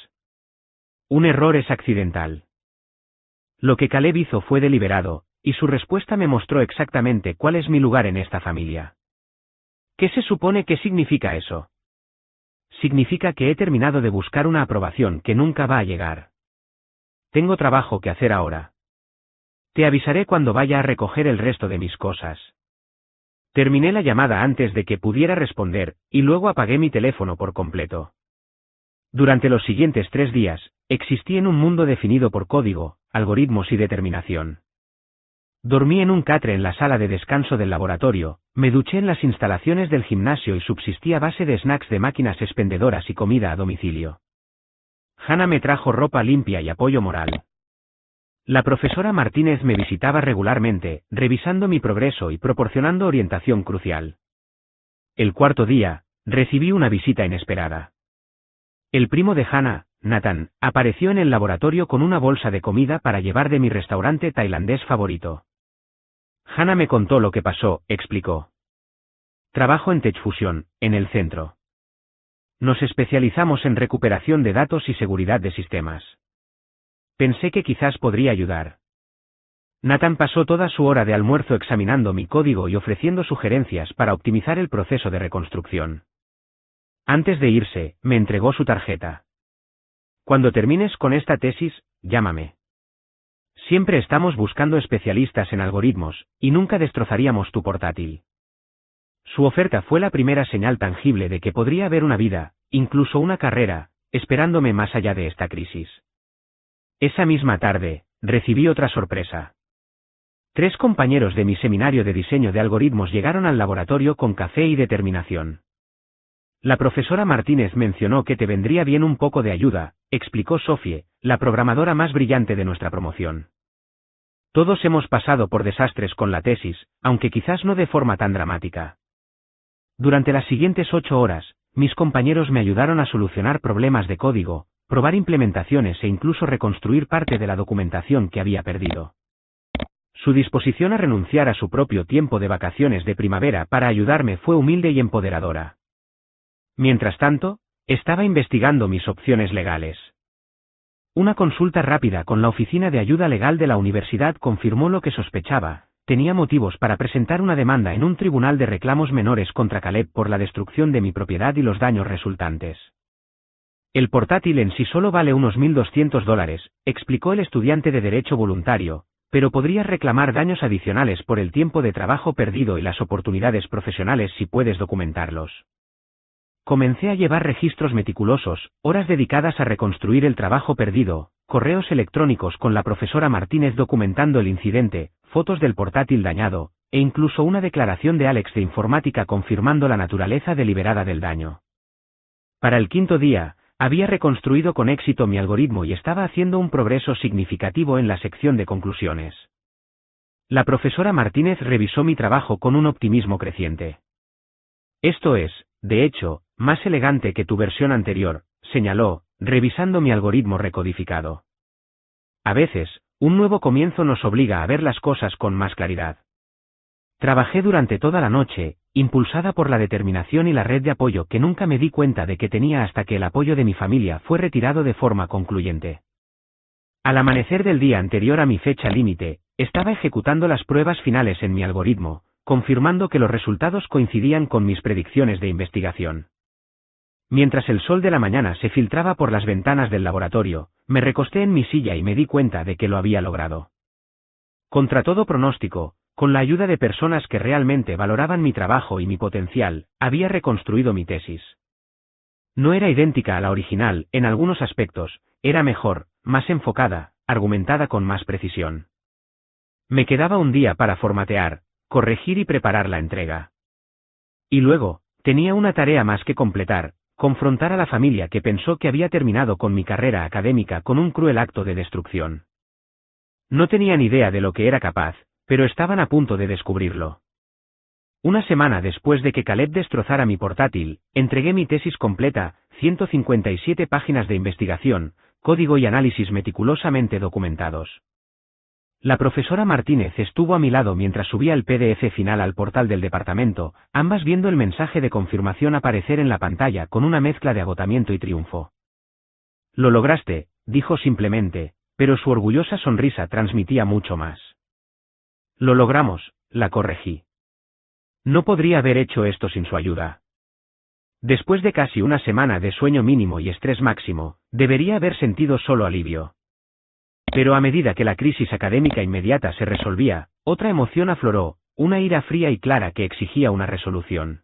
S1: Un error es accidental. Lo que Caleb hizo fue deliberado, y su respuesta me mostró exactamente cuál es mi lugar en esta familia. ¿Qué se supone que significa eso? Significa que he terminado de buscar una aprobación que nunca va a llegar. Tengo trabajo que hacer ahora. Te avisaré cuando vaya a recoger el resto de mis cosas. Terminé la llamada antes de que pudiera responder, y luego apagué mi teléfono por completo. Durante los siguientes 3 días, existí en un mundo definido por código, algoritmos y determinación. Dormí en un catre en la sala de descanso del laboratorio, me duché en las instalaciones del gimnasio y subsistí a base de snacks de máquinas expendedoras y comida a domicilio. Hannah me trajo ropa limpia y apoyo moral. La profesora Martínez me visitaba regularmente, revisando mi progreso y proporcionando orientación crucial. El 4.º día, recibí una visita inesperada. El primo de Hannah, Nathan, apareció en el laboratorio con una bolsa de comida para llevar de mi restaurante tailandés favorito. Hannah me contó lo que pasó, explicó. Trabajo en TechFusion, en el centro. Nos especializamos en recuperación de datos y seguridad de sistemas. Pensé que quizás podría ayudar. Nathan pasó toda su hora de almuerzo examinando mi código y ofreciendo sugerencias para optimizar el proceso de reconstrucción. Antes de irse, me entregó su tarjeta. Cuando termines con esta tesis, llámame. Siempre estamos buscando especialistas en algoritmos, y nunca destrozaríamos tu portátil. Su oferta fue la primera señal tangible de que podría haber una vida, incluso una carrera, esperándome más allá de esta crisis. Esa misma tarde, recibí otra sorpresa. 3 compañeros de mi seminario de diseño de algoritmos llegaron al laboratorio con café y determinación. La profesora Martínez mencionó que te vendría bien un poco de ayuda, explicó Sophie, la programadora más brillante de nuestra promoción. Todos hemos pasado por desastres con la tesis, aunque quizás no de forma tan dramática. Durante las siguientes 8 horas, mis compañeros me ayudaron a solucionar problemas de código, probar implementaciones e incluso reconstruir parte de la documentación que había perdido. Su disposición a renunciar a su propio tiempo de vacaciones de primavera para ayudarme fue humilde y empoderadora. Mientras tanto, estaba investigando mis opciones legales. Una consulta rápida con la Oficina de Ayuda Legal de la universidad confirmó lo que sospechaba: tenía motivos para presentar una demanda en un tribunal de reclamos menores contra Caleb por la destrucción de mi propiedad y los daños resultantes. El portátil en sí solo vale unos $1.200, explicó el estudiante de Derecho voluntario, pero podrías reclamar daños adicionales por el tiempo de trabajo perdido y las oportunidades profesionales si puedes documentarlos. Comencé a llevar registros meticulosos, horas dedicadas a reconstruir el trabajo perdido, correos electrónicos con la profesora Martínez documentando el incidente, fotos del portátil dañado, e incluso una declaración de Alex de informática confirmando la naturaleza deliberada del daño. Para el 5.º día, había reconstruido con éxito mi algoritmo y estaba haciendo un progreso significativo en la sección de conclusiones. La profesora Martínez revisó mi trabajo con un optimismo creciente. Esto es, de hecho, más elegante que tu versión anterior, señaló, revisando mi algoritmo recodificado. A veces, un nuevo comienzo nos obliga a ver las cosas con más claridad. Trabajé durante toda la noche, impulsada por la determinación y la red de apoyo que nunca me di cuenta de que tenía hasta que el apoyo de mi familia fue retirado de forma concluyente. Al amanecer del día anterior a mi fecha límite, estaba ejecutando las pruebas finales en mi algoritmo, confirmando que los resultados coincidían con mis predicciones de investigación. Mientras el sol de la mañana se filtraba por las ventanas del laboratorio, me recosté en mi silla y me di cuenta de que lo había logrado. Contra todo pronóstico, con la ayuda de personas que realmente valoraban mi trabajo y mi potencial, había reconstruido mi tesis. No era idéntica a la original, en algunos aspectos, era mejor, más enfocada, argumentada con más precisión. Me quedaba un día para formatear, corregir y preparar la entrega. Y luego, tenía una tarea más que completar: confrontar a la familia que pensó que había terminado con mi carrera académica con un cruel acto de destrucción. No tenían idea de lo que era capaz, pero estaban a punto de descubrirlo. Una semana después de que Caleb destrozara mi portátil, entregué mi tesis completa, 157 páginas de investigación, código y análisis meticulosamente documentados. La profesora Martínez estuvo a mi lado mientras subía el PDF final al portal del departamento, ambas viendo el mensaje de confirmación aparecer en la pantalla con una mezcla de agotamiento y triunfo. Lo lograste, dijo simplemente, pero su orgullosa sonrisa transmitía mucho más. Lo logramos, la corregí. No podría haber hecho esto sin su ayuda. Después de casi una semana de sueño mínimo y estrés máximo, debería haber sentido solo alivio. Pero a medida que la crisis académica inmediata se resolvía, otra emoción afloró, una ira fría y clara que exigía una resolución.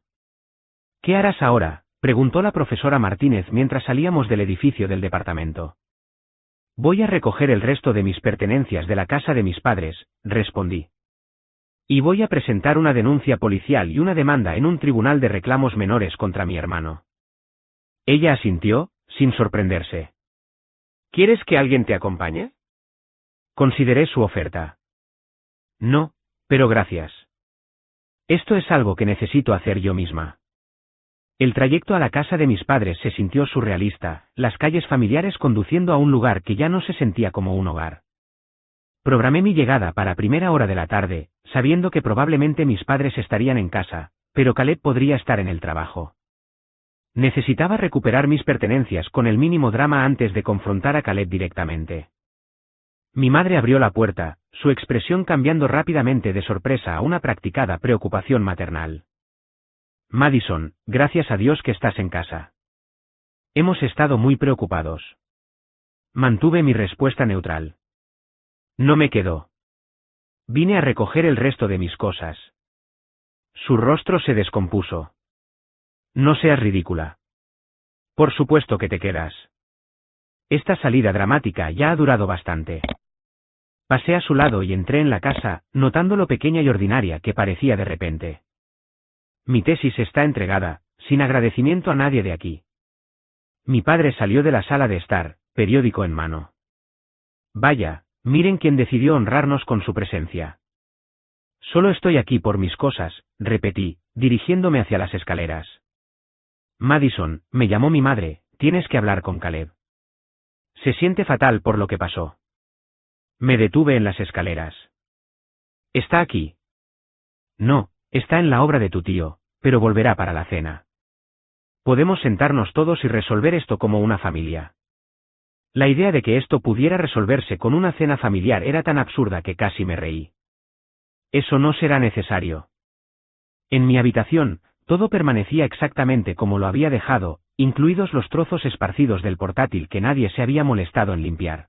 S1: ¿Qué harás ahora?, preguntó la profesora Martínez mientras salíamos del edificio del departamento. Voy a recoger el resto de mis pertenencias de la casa de mis padres, respondí. Y voy a presentar una denuncia policial y una demanda en un tribunal de reclamos menores contra mi hermano. Ella asintió, sin sorprenderse. ¿Quieres que alguien te acompañe? Consideré su oferta. No, pero gracias. Esto es algo que necesito hacer yo misma. El trayecto a la casa de mis padres se sintió surrealista, las calles familiares conduciendo a un lugar que ya no se sentía como un hogar. Programé mi llegada para primera hora de la tarde, sabiendo que probablemente mis padres estarían en casa, pero Caleb podría estar en el trabajo. Necesitaba recuperar mis pertenencias con el mínimo drama antes de confrontar a Caleb directamente. Mi madre abrió la puerta, su expresión cambiando rápidamente de sorpresa a una practicada preocupación maternal. Madison, gracias a Dios que estás en casa. Hemos estado muy preocupados. Mantuve mi respuesta neutral. No me quedó. Vine a recoger el resto de mis cosas. Su rostro se descompuso. No seas ridícula. Por supuesto que te quedas. Esta salida dramática ya ha durado bastante. Pasé a su lado y entré en la casa, notando lo pequeña y ordinaria que parecía de repente. Mi tesis está entregada, sin agradecimiento a nadie de aquí. Mi padre salió de la sala de estar, periódico en mano. Vaya, miren quién decidió honrarnos con su presencia. Solo estoy aquí por mis cosas, repetí, dirigiéndome hacia las escaleras. Madison, me llamó mi madre, tienes que hablar con Caleb. Se siente fatal por lo que pasó. Me detuve en las escaleras. ¿Está aquí? No, está en la obra de tu tío, pero volverá para la cena. Podemos sentarnos todos y resolver esto como una familia. La idea de que esto pudiera resolverse con una cena familiar era tan absurda que casi me reí. Eso no será necesario. En mi habitación, todo permanecía exactamente como lo había dejado, incluidos los trozos esparcidos del portátil que nadie se había molestado en limpiar.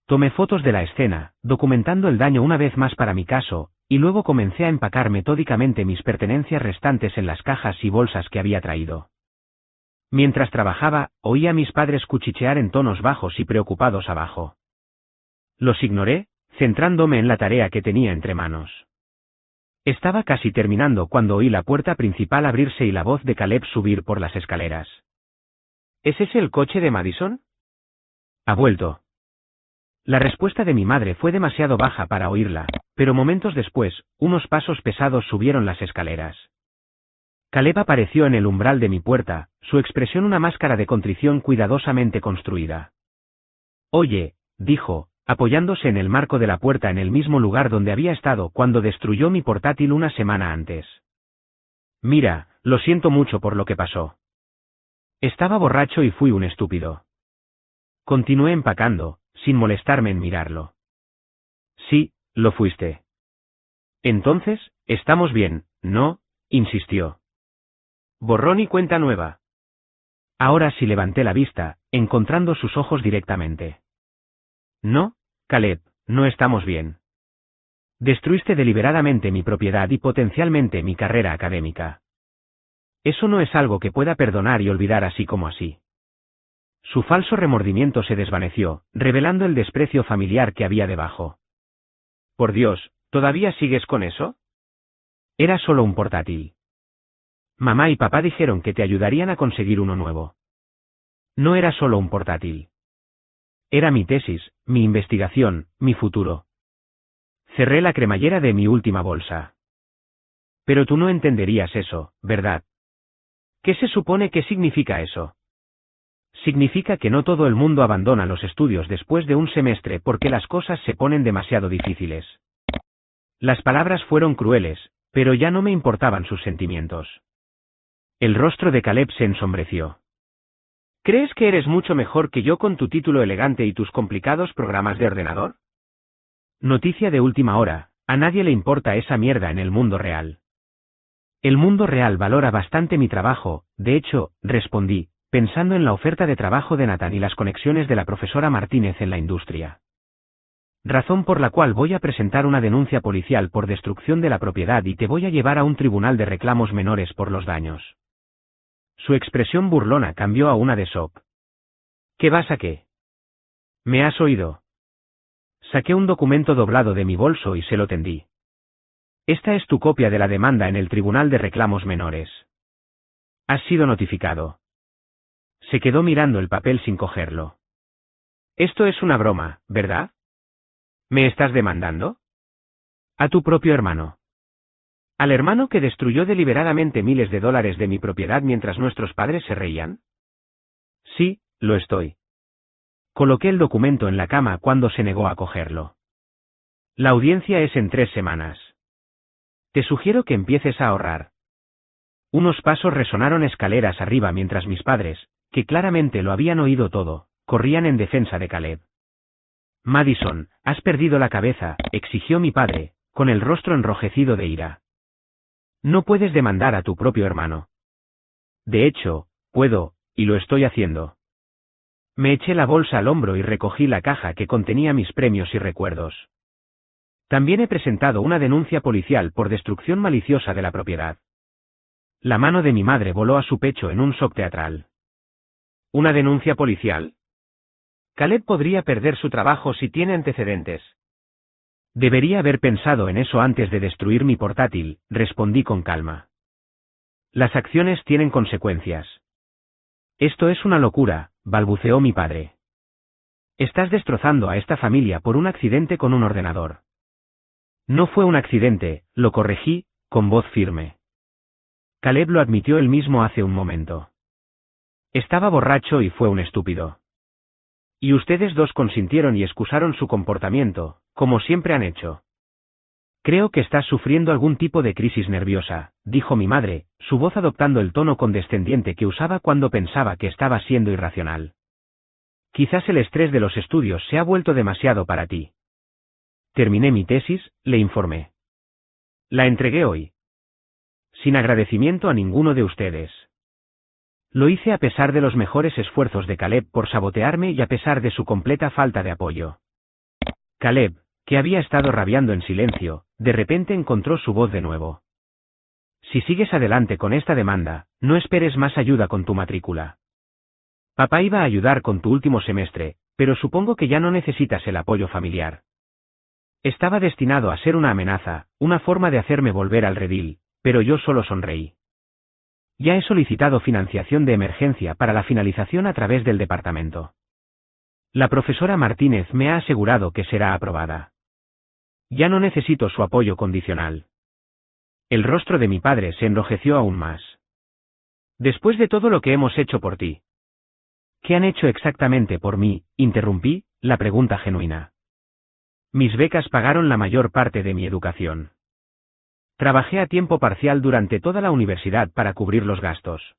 S1: Tomé fotos de la escena, documentando el daño una vez más para mi caso, y luego comencé a empacar metódicamente mis pertenencias restantes en las cajas y bolsas que había traído. Mientras trabajaba, oí a mis padres cuchichear en tonos bajos y preocupados abajo. Los ignoré, centrándome en la tarea que tenía entre manos. Estaba casi terminando cuando oí la puerta principal abrirse y la voz de Caleb subir por las escaleras. ¿Es ese el coche de Madison? Ha vuelto. La respuesta de mi madre fue demasiado baja para oírla, pero momentos después, unos pasos pesados subieron las escaleras. Caleb apareció en el umbral de mi puerta, su expresión una máscara de contrición cuidadosamente construida. Oye, dijo, apoyándose en el marco de la puerta en el mismo lugar donde había estado cuando destruyó mi portátil una semana antes. Mira, lo siento mucho por lo que pasó. Estaba borracho y fui un estúpido. Continué empacando, sin molestarme en mirarlo. Sí, lo fuiste. Entonces, estamos bien, ¿no? Insistió. Borrón y cuenta nueva. Ahora sí levanté la vista, encontrando sus ojos directamente. No, Caleb, no estamos bien. Destruiste deliberadamente mi propiedad y potencialmente mi carrera académica. Eso no es algo que pueda perdonar y olvidar así como así. Su falso remordimiento se desvaneció, revelando el desprecio familiar que había debajo. Por Dios, ¿todavía sigues con eso? Era solo un portátil. Mamá y papá dijeron que te ayudarían a conseguir uno nuevo. No era solo un portátil. Era mi tesis, mi investigación, mi futuro. Cerré la cremallera de mi última bolsa. Pero tú no entenderías eso, ¿verdad? ¿Qué se supone que significa eso? Significa que no todo el mundo abandona los estudios después de un semestre porque las cosas se ponen demasiado difíciles. Las palabras fueron crueles, pero ya no me importaban sus sentimientos. El rostro de Caleb se ensombreció. ¿Crees que eres mucho mejor que yo con tu título elegante y tus complicados programas de ordenador? Noticia de última hora, a nadie le importa esa mierda en el mundo real. El mundo real valora bastante mi trabajo, de hecho, respondí, pensando en la oferta de trabajo de Nathan y las conexiones de la profesora Martínez en la industria. Razón por la cual voy a presentar una denuncia policial por destrucción de la propiedad y te voy a llevar a un tribunal de reclamos menores por los daños. Su expresión burlona cambió a una de shock. ¿Qué vas a qué? ¿Me has oído? Saqué un documento doblado de mi bolso y se lo tendí. Esta es tu copia de la demanda en el Tribunal de Reclamos Menores. Has sido notificado. Se quedó mirando el papel sin cogerlo. Esto es una broma, ¿verdad? ¿Me estás demandando? A tu propio hermano. ¿Al hermano que destruyó deliberadamente miles de dólares de mi propiedad mientras nuestros padres se reían? Sí, lo estoy. Coloqué el documento en la cama cuando se negó a cogerlo. La audiencia es en 3 semanas. Te sugiero que empieces a ahorrar. Unos pasos resonaron escaleras arriba mientras mis padres, que claramente lo habían oído todo, corrían en defensa de Caleb. Madison, has perdido la cabeza, exigió mi padre, con el rostro enrojecido de ira. No puedes demandar a tu propio hermano. De hecho, puedo, y lo estoy haciendo. Me eché la bolsa al hombro y recogí la caja que contenía mis premios y recuerdos. También he presentado una denuncia policial por destrucción maliciosa de la propiedad. La mano de mi madre voló a su pecho en un shock teatral. ¿Una denuncia policial? Caleb podría perder su trabajo si tiene antecedentes. Debería haber pensado en eso antes de destruir mi portátil, respondí con calma. Las acciones tienen consecuencias. Esto es una locura, balbuceó mi padre. Estás destrozando a esta familia por un accidente con un ordenador. No fue un accidente, lo corregí, con voz firme. Caleb lo admitió él mismo hace un momento. Estaba borracho y fue un estúpido. Y ustedes dos consintieron y excusaron su comportamiento, como siempre han hecho. Creo que estás sufriendo algún tipo de crisis nerviosa, dijo mi madre, su voz adoptando el tono condescendiente que usaba cuando pensaba que estaba siendo irracional. Quizás el estrés de los estudios se ha vuelto demasiado para ti. Terminé mi tesis, le informé. La entregué hoy. Sin agradecimiento a ninguno de ustedes. Lo hice a pesar de los mejores esfuerzos de Caleb por sabotearme y a pesar de su completa falta de apoyo. Caleb, que había estado rabiando en silencio, de repente encontró su voz de nuevo. Si sigues adelante con esta demanda, no esperes más ayuda con tu matrícula. Papá iba a ayudar con tu último semestre, pero supongo que ya no necesitas el apoyo familiar. Estaba destinado a ser una amenaza, una forma de hacerme volver al redil, pero yo solo sonreí. Ya he solicitado financiación de emergencia para la finalización a través del departamento. La profesora Martínez me ha asegurado que será aprobada. Ya no necesito su apoyo condicional. El rostro de mi padre se enrojeció aún más. Después de todo lo que hemos hecho por ti. ¿Qué han hecho exactamente por mí? Interrumpí, la pregunta genuina. Mis becas pagaron la mayor parte de mi educación. Trabajé a tiempo parcial durante toda la universidad para cubrir los gastos.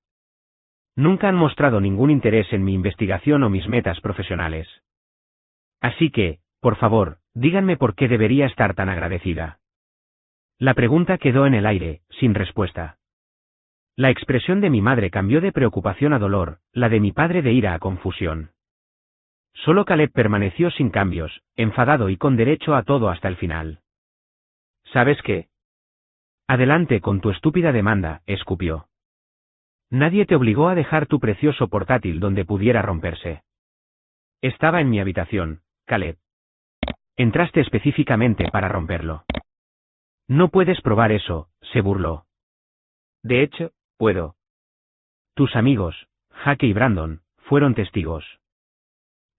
S1: Nunca han mostrado ningún interés en mi investigación o mis metas profesionales. Así que, por favor, díganme por qué debería estar tan agradecida. La pregunta quedó en el aire, sin respuesta. La expresión de mi madre cambió de preocupación a dolor, la de mi padre de ira a confusión. Solo Caleb permaneció sin cambios, enfadado y con derecho a todo hasta el final. ¿Sabes qué? Adelante con tu estúpida demanda, escupió. Nadie te obligó a dejar tu precioso portátil donde pudiera romperse. Estaba en mi habitación, Caleb. Entraste específicamente para romperlo. No puedes probar eso, se burló. De hecho, puedo. Tus amigos, Jake y Brandon, fueron testigos.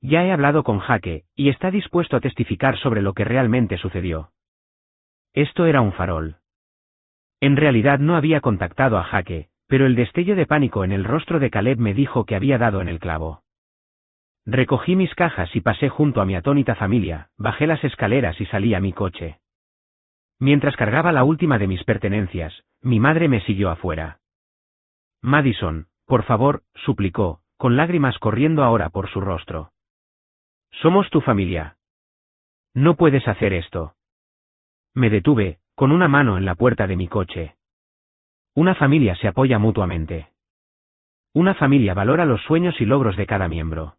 S1: Ya he hablado con Jake, y está dispuesto a testificar sobre lo que realmente sucedió. Esto era un farol. En realidad no había contactado a Jake, pero el destello de pánico en el rostro de Caleb me dijo que había dado en el clavo. Recogí mis cajas y pasé junto a mi atónita familia, bajé las escaleras y salí a mi coche. Mientras cargaba la última de mis pertenencias, mi madre me siguió afuera. Madison, por favor, suplicó, con lágrimas corriendo ahora por su rostro. Somos tu familia. No puedes hacer esto. Me detuve, con una mano en la puerta de mi coche. Una familia se apoya mutuamente. Una familia valora los sueños y logros de cada miembro.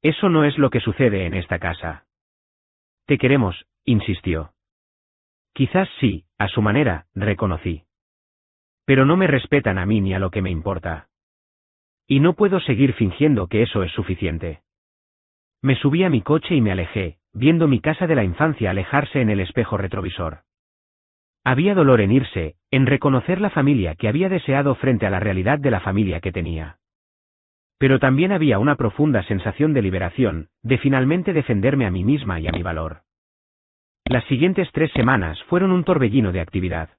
S1: Eso no es lo que sucede en esta casa. Te queremos, insistió. Quizás sí, a su manera, reconocí. Pero no me respetan a mí ni a lo que me importa. Y no puedo seguir fingiendo que eso es suficiente. Me subí a mi coche y me alejé, viendo mi casa de la infancia alejarse en el espejo retrovisor. Había dolor en irse, en reconocer la familia que había deseado frente a la realidad de la familia que tenía. Pero también había una profunda sensación de liberación, de finalmente defenderme a mí misma y a mi valor. Las siguientes 3 semanas fueron un torbellino de actividad.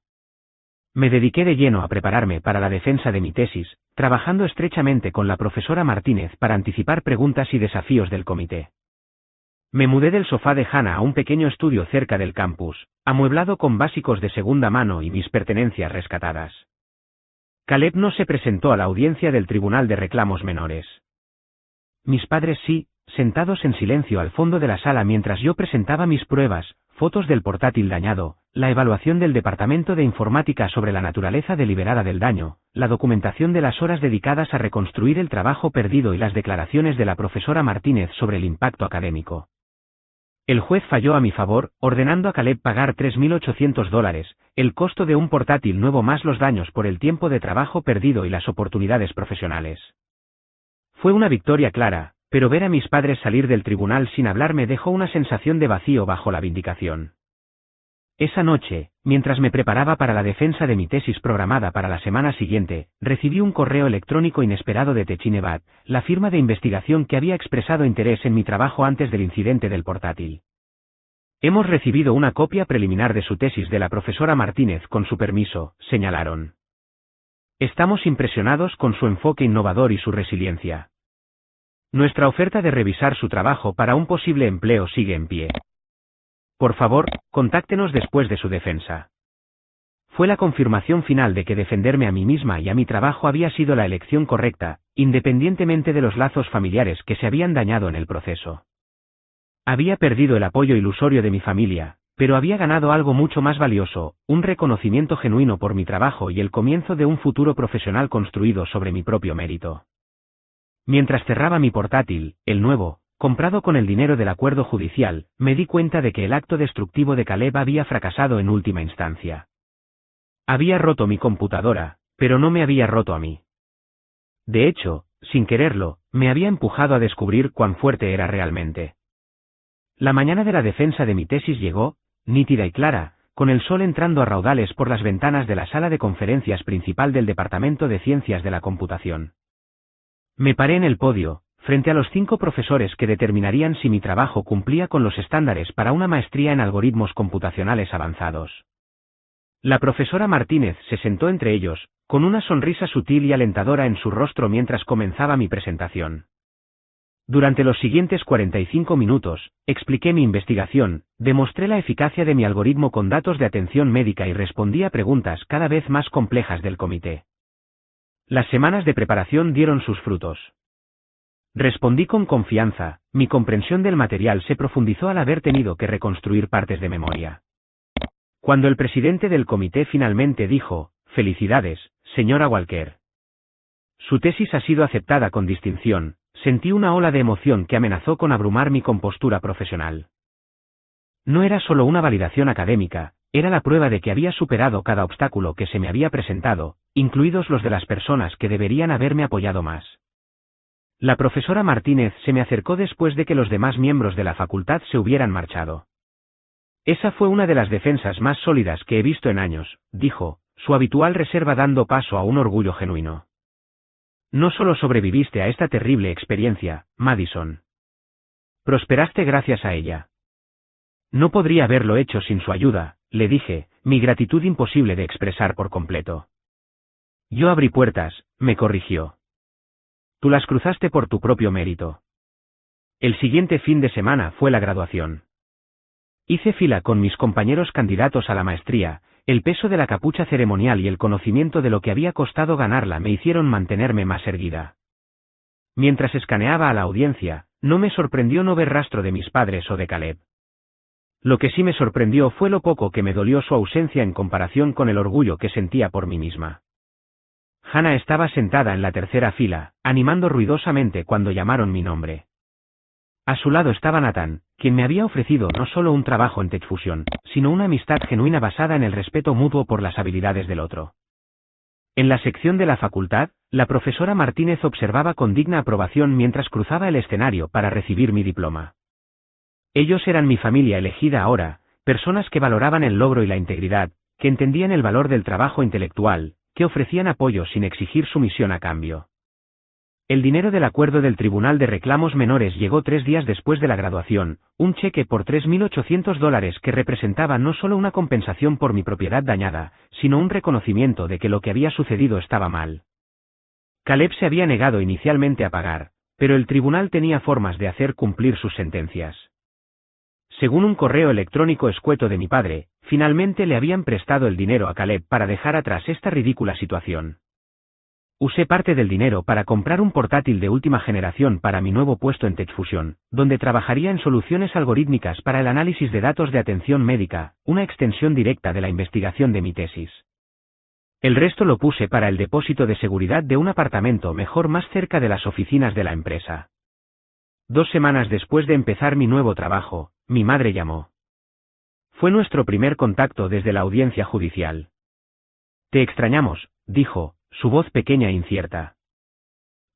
S1: Me dediqué de lleno a prepararme para la defensa de mi tesis, trabajando estrechamente con la profesora Martínez para anticipar preguntas y desafíos del comité. Me mudé del sofá de Hannah a un pequeño estudio cerca del campus, amueblado con básicos de segunda mano y mis pertenencias rescatadas. Caleb no se presentó a la audiencia del Tribunal de Reclamos Menores. Mis padres sí, sentados en silencio al fondo de la sala mientras yo presentaba mis pruebas, fotos del portátil dañado, la evaluación del Departamento de Informática sobre la naturaleza deliberada del daño, la documentación de las horas dedicadas a reconstruir el trabajo perdido y las declaraciones de la profesora Martínez sobre el impacto académico. El juez falló a mi favor, ordenando a Caleb pagar $3.800, el costo de un portátil nuevo más los daños por el tiempo de trabajo perdido y las oportunidades profesionales. Fue una victoria clara, pero ver a mis padres salir del tribunal sin hablar me dejó una sensación de vacío bajo la vindicación. Esa noche, mientras me preparaba para la defensa de mi tesis programada para la semana siguiente, recibí un correo electrónico inesperado de Techinebat, la firma de investigación que había expresado interés en mi trabajo antes del incidente del portátil. Hemos recibido una copia preliminar de su tesis de la profesora Martínez con su permiso, señalaron. Estamos impresionados con su enfoque innovador y su resiliencia. Nuestra oferta de revisar su trabajo para un posible empleo sigue en pie. Por favor, contáctenos después de su defensa. Fue la confirmación final de que defenderme a mí misma y a mi trabajo había sido la elección correcta, independientemente de los lazos familiares que se habían dañado en el proceso. Había perdido el apoyo ilusorio de mi familia, pero había ganado algo mucho más valioso, un reconocimiento genuino por mi trabajo y el comienzo de un futuro profesional construido sobre mi propio mérito. Mientras cerraba mi portátil, el nuevo, comprado con el dinero del acuerdo judicial, me di cuenta de que el acto destructivo de Caleb había fracasado en última instancia. Había roto mi computadora, pero no me había roto a mí. De hecho, sin quererlo, me había empujado a descubrir cuán fuerte era realmente. La mañana de la defensa de mi tesis llegó, nítida y clara, con el sol entrando a raudales por las ventanas de la sala de conferencias principal del Departamento de Ciencias de la Computación. Me paré en el podio, frente a los 5 profesores que determinarían si mi trabajo cumplía con los estándares para una maestría en algoritmos computacionales avanzados. La profesora Martínez se sentó entre ellos, con una sonrisa sutil y alentadora en su rostro mientras comenzaba mi presentación. Durante los siguientes 45 minutos, expliqué mi investigación, demostré la eficacia de mi algoritmo con datos de atención médica y respondí a preguntas cada vez más complejas del comité. Las semanas de preparación dieron sus frutos. Respondí con confianza, mi comprensión del material se profundizó al haber tenido que reconstruir partes de memoria. Cuando el presidente del comité finalmente dijo, «Felicidades, señora Walker. Su tesis ha sido aceptada con distinción», sentí una ola de emoción que amenazó con abrumar mi compostura profesional. No era solo una validación académica, era la prueba de que había superado cada obstáculo que se me había presentado, incluidos los de las personas que deberían haberme apoyado más. La profesora Martínez se me acercó después de que los demás miembros de la facultad se hubieran marchado. Esa fue una de las defensas más sólidas que he visto en años, dijo, su habitual reserva dando paso a un orgullo genuino. No solo sobreviviste a esta terrible experiencia, Madison. Prosperaste gracias a ella. No podría haberlo hecho sin su ayuda, le dije, mi gratitud imposible de expresar por completo. Yo abrí puertas, me corrigió. Tú las cruzaste por tu propio mérito. El siguiente fin de semana fue la graduación. Hice fila con mis compañeros candidatos a la maestría, el peso de la capucha ceremonial y el conocimiento de lo que había costado ganarla me hicieron mantenerme más erguida. Mientras escaneaba a la audiencia, no me sorprendió no ver rastro de mis padres o de Caleb. Lo que sí me sorprendió fue lo poco que me dolió su ausencia en comparación con el orgullo que sentía por mí misma. Hannah estaba sentada en la tercera fila, animando ruidosamente cuando llamaron mi nombre. A su lado estaba Nathan, quien me había ofrecido no solo un trabajo en TechFusion, sino una amistad genuina basada en el respeto mutuo por las habilidades del otro. En la sección de la facultad, la profesora Martínez observaba con digna aprobación mientras cruzaba el escenario para recibir mi diploma. Ellos eran mi familia elegida ahora, personas que valoraban el logro y la integridad, que entendían el valor del trabajo intelectual, que ofrecían apoyo sin exigir sumisión a cambio. El dinero del acuerdo del Tribunal de Reclamos Menores llegó 3 días después de la graduación, un cheque por $3.800 que representaba no solo una compensación por mi propiedad dañada, sino un reconocimiento de que lo que había sucedido estaba mal. Caleb se había negado inicialmente a pagar, pero el tribunal tenía formas de hacer cumplir sus sentencias. Según un correo electrónico escueto de mi padre, finalmente le habían prestado el dinero a Caleb para dejar atrás esta ridícula situación. Usé parte del dinero para comprar un portátil de última generación para mi nuevo puesto en TechFusion, donde trabajaría en soluciones algorítmicas para el análisis de datos de atención médica, una extensión directa de la investigación de mi tesis. El resto lo puse para el depósito de seguridad de un apartamento mejor más cerca de las oficinas de la empresa. 2 semanas después de empezar mi nuevo trabajo, mi madre llamó. Fue nuestro primer contacto desde la audiencia judicial. Te extrañamos, dijo, su voz pequeña e incierta.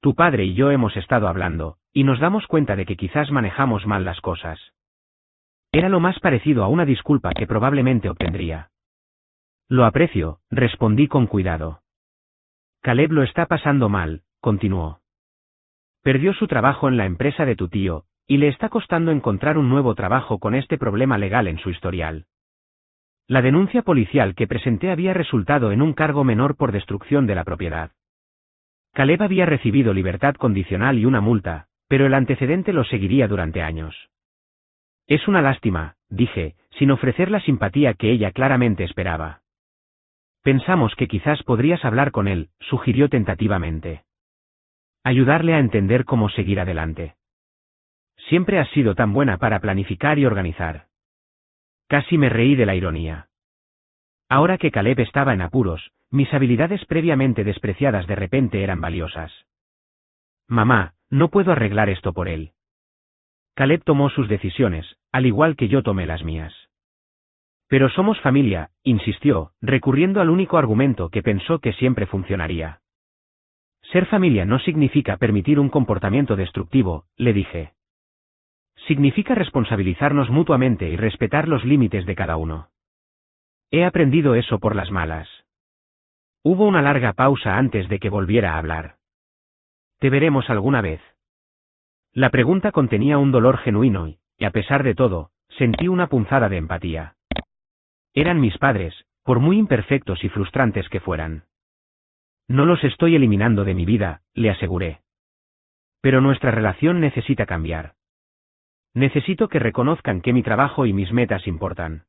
S1: Tu padre y yo hemos estado hablando, y nos damos cuenta de que quizás manejamos mal las cosas. Era lo más parecido a una disculpa que probablemente obtendría. Lo aprecio, respondí con cuidado. Caleb lo está pasando mal, continuó. Perdió su trabajo en la empresa de tu tío, y le está costando encontrar un nuevo trabajo con este problema legal en su historial. La denuncia policial que presenté había resultado en un cargo menor por destrucción de la propiedad. Caleb había recibido libertad condicional y una multa, pero el antecedente lo seguiría durante años. Es una lástima, dije, sin ofrecer la simpatía que ella claramente esperaba. Pensamos que quizás podrías hablar con él, sugirió tentativamente. Ayudarle a entender cómo seguir adelante. Siempre has sido tan buena para planificar y organizar. Casi me reí de la ironía. Ahora que Caleb estaba en apuros, mis habilidades previamente despreciadas de repente eran valiosas. Mamá, no puedo arreglar esto por él. Caleb tomó sus decisiones, al igual que yo tomé las mías. Pero somos familia, insistió, recurriendo al único argumento que pensó que siempre funcionaría. Ser familia no significa permitir un comportamiento destructivo, le dije. Significa responsabilizarnos mutuamente y respetar los límites de cada uno. He aprendido eso por las malas. Hubo una larga pausa antes de que volviera a hablar. ¿Te veremos alguna vez? La pregunta contenía un dolor genuino y, a pesar de todo, sentí una punzada de empatía. Eran mis padres, por muy imperfectos y frustrantes que fueran. No los estoy eliminando de mi vida, le aseguré. Pero nuestra relación necesita cambiar. Necesito que reconozcan que mi trabajo y mis metas importan.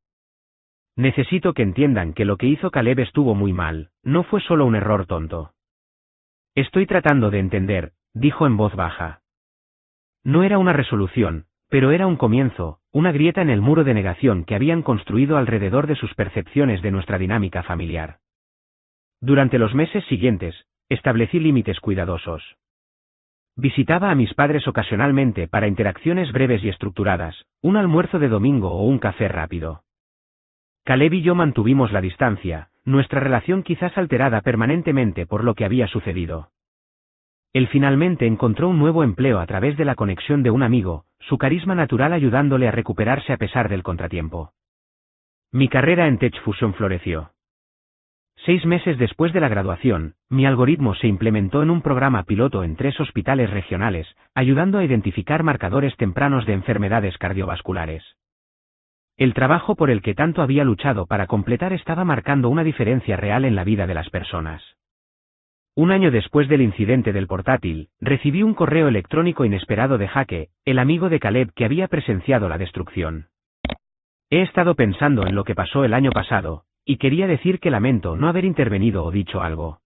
S1: Necesito que entiendan que lo que hizo Caleb estuvo muy mal, no fue solo un error tonto. Estoy tratando de entender, dijo en voz baja. No era una resolución, pero era un comienzo, una grieta en el muro de negación que habían construido alrededor de sus percepciones de nuestra dinámica familiar. Durante los meses siguientes, establecí límites cuidadosos. Visitaba a mis padres ocasionalmente para interacciones breves y estructuradas, un almuerzo de domingo o un café rápido. Caleb y yo mantuvimos la distancia, nuestra relación quizás alterada permanentemente por lo que había sucedido. Él finalmente encontró un nuevo empleo a través de la conexión de un amigo, su carisma natural ayudándole a recuperarse a pesar del contratiempo. Mi carrera en TechFusion floreció. 6 meses después de la graduación, mi algoritmo se implementó en un programa piloto en 3 hospitales regionales, ayudando a identificar marcadores tempranos de enfermedades cardiovasculares. El trabajo por el que tanto había luchado para completar estaba marcando una diferencia real en la vida de las personas. Un año después del incidente del portátil, recibí un correo electrónico inesperado de Jake, el amigo de Caleb que había presenciado la destrucción. He estado pensando en lo que pasó el año pasado, y quería decir que lamento no haber intervenido o dicho algo.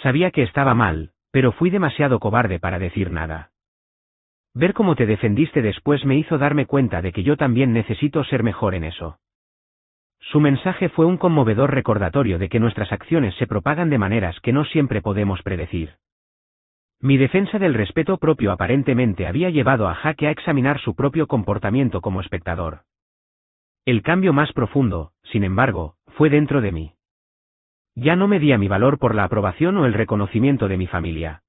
S1: Sabía que estaba mal, pero fui demasiado cobarde para decir nada. Ver cómo te defendiste después me hizo darme cuenta de que yo también necesito ser mejor en eso. Su mensaje fue un conmovedor recordatorio de que nuestras acciones se propagan de maneras que no siempre podemos predecir. Mi defensa del respeto propio aparentemente había llevado a Jake a examinar su propio comportamiento como espectador. El cambio más profundo, sin embargo, fue dentro de mí. Ya no medía mi valor por la aprobación o el reconocimiento de mi familia.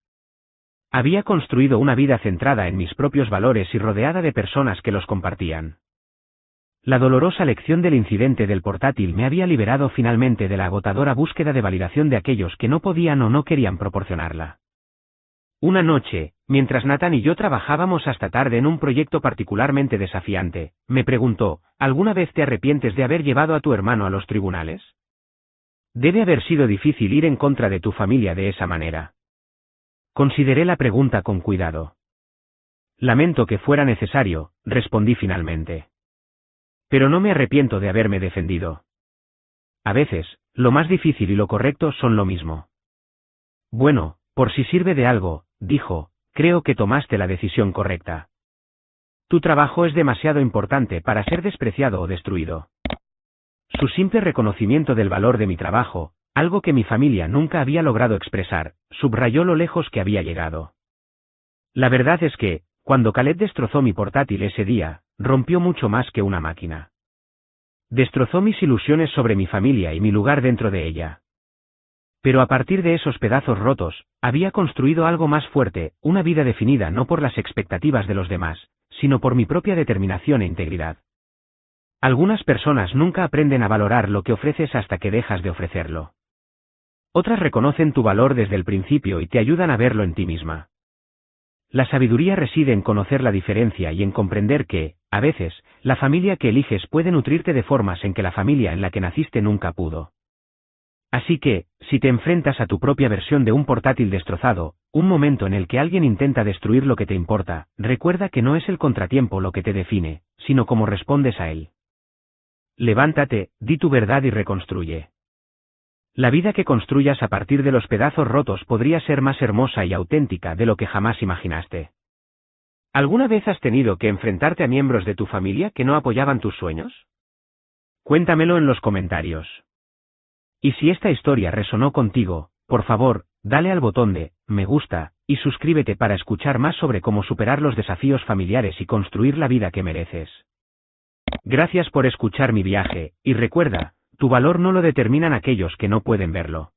S1: Había construido una vida centrada en mis propios valores y rodeada de personas que los compartían. La dolorosa lección del incidente del portátil me había liberado finalmente de la agotadora búsqueda de validación de aquellos que no podían o no querían proporcionarla. Una noche, mientras Nathan y yo trabajábamos hasta tarde en un proyecto particularmente desafiante, me preguntó, ¿alguna vez te arrepientes de haber llevado a tu hermano a los tribunales? Debe haber sido difícil ir en contra de tu familia de esa manera. Consideré la pregunta con cuidado. Lamento que fuera necesario, respondí finalmente. Pero no me arrepiento de haberme defendido. A veces, lo más difícil y lo correcto son lo mismo. Bueno, por si sirve de algo, dijo, creo que tomaste la decisión correcta. Tu trabajo es demasiado importante para ser despreciado o destruido. Su simple reconocimiento del valor de mi trabajo, algo que mi familia nunca había logrado expresar, subrayó lo lejos que había llegado. La verdad es que, cuando Khaled destrozó mi portátil ese día, rompió mucho más que una máquina. Destrozó mis ilusiones sobre mi familia y mi lugar dentro de ella. Pero a partir de esos pedazos rotos, había construido algo más fuerte, una vida definida no por las expectativas de los demás, sino por mi propia determinación e integridad. Algunas personas nunca aprenden a valorar lo que ofreces hasta que dejas de ofrecerlo. Otras reconocen tu valor desde el principio y te ayudan a verlo en ti misma. La sabiduría reside en conocer la diferencia y en comprender que, a veces, la familia que eliges puede nutrirte de formas en que la familia en la que naciste nunca pudo. Así que, si te enfrentas a tu propia versión de un portátil destrozado, un momento en el que alguien intenta destruir lo que te importa, recuerda que no es el contratiempo lo que te define, sino cómo respondes a él. Levántate, di tu verdad y reconstruye. La vida que construyas a partir de los pedazos rotos podría ser más hermosa y auténtica de lo que jamás imaginaste. ¿Alguna vez has tenido que enfrentarte a miembros de tu familia que no apoyaban tus sueños? Cuéntamelo en los comentarios. Y si esta historia resonó contigo, por favor, dale al botón de me gusta y suscríbete para escuchar más sobre cómo superar los desafíos familiares y construir la vida que mereces. Gracias por escuchar mi viaje, y recuerda, tu valor no lo determinan aquellos que no pueden verlo.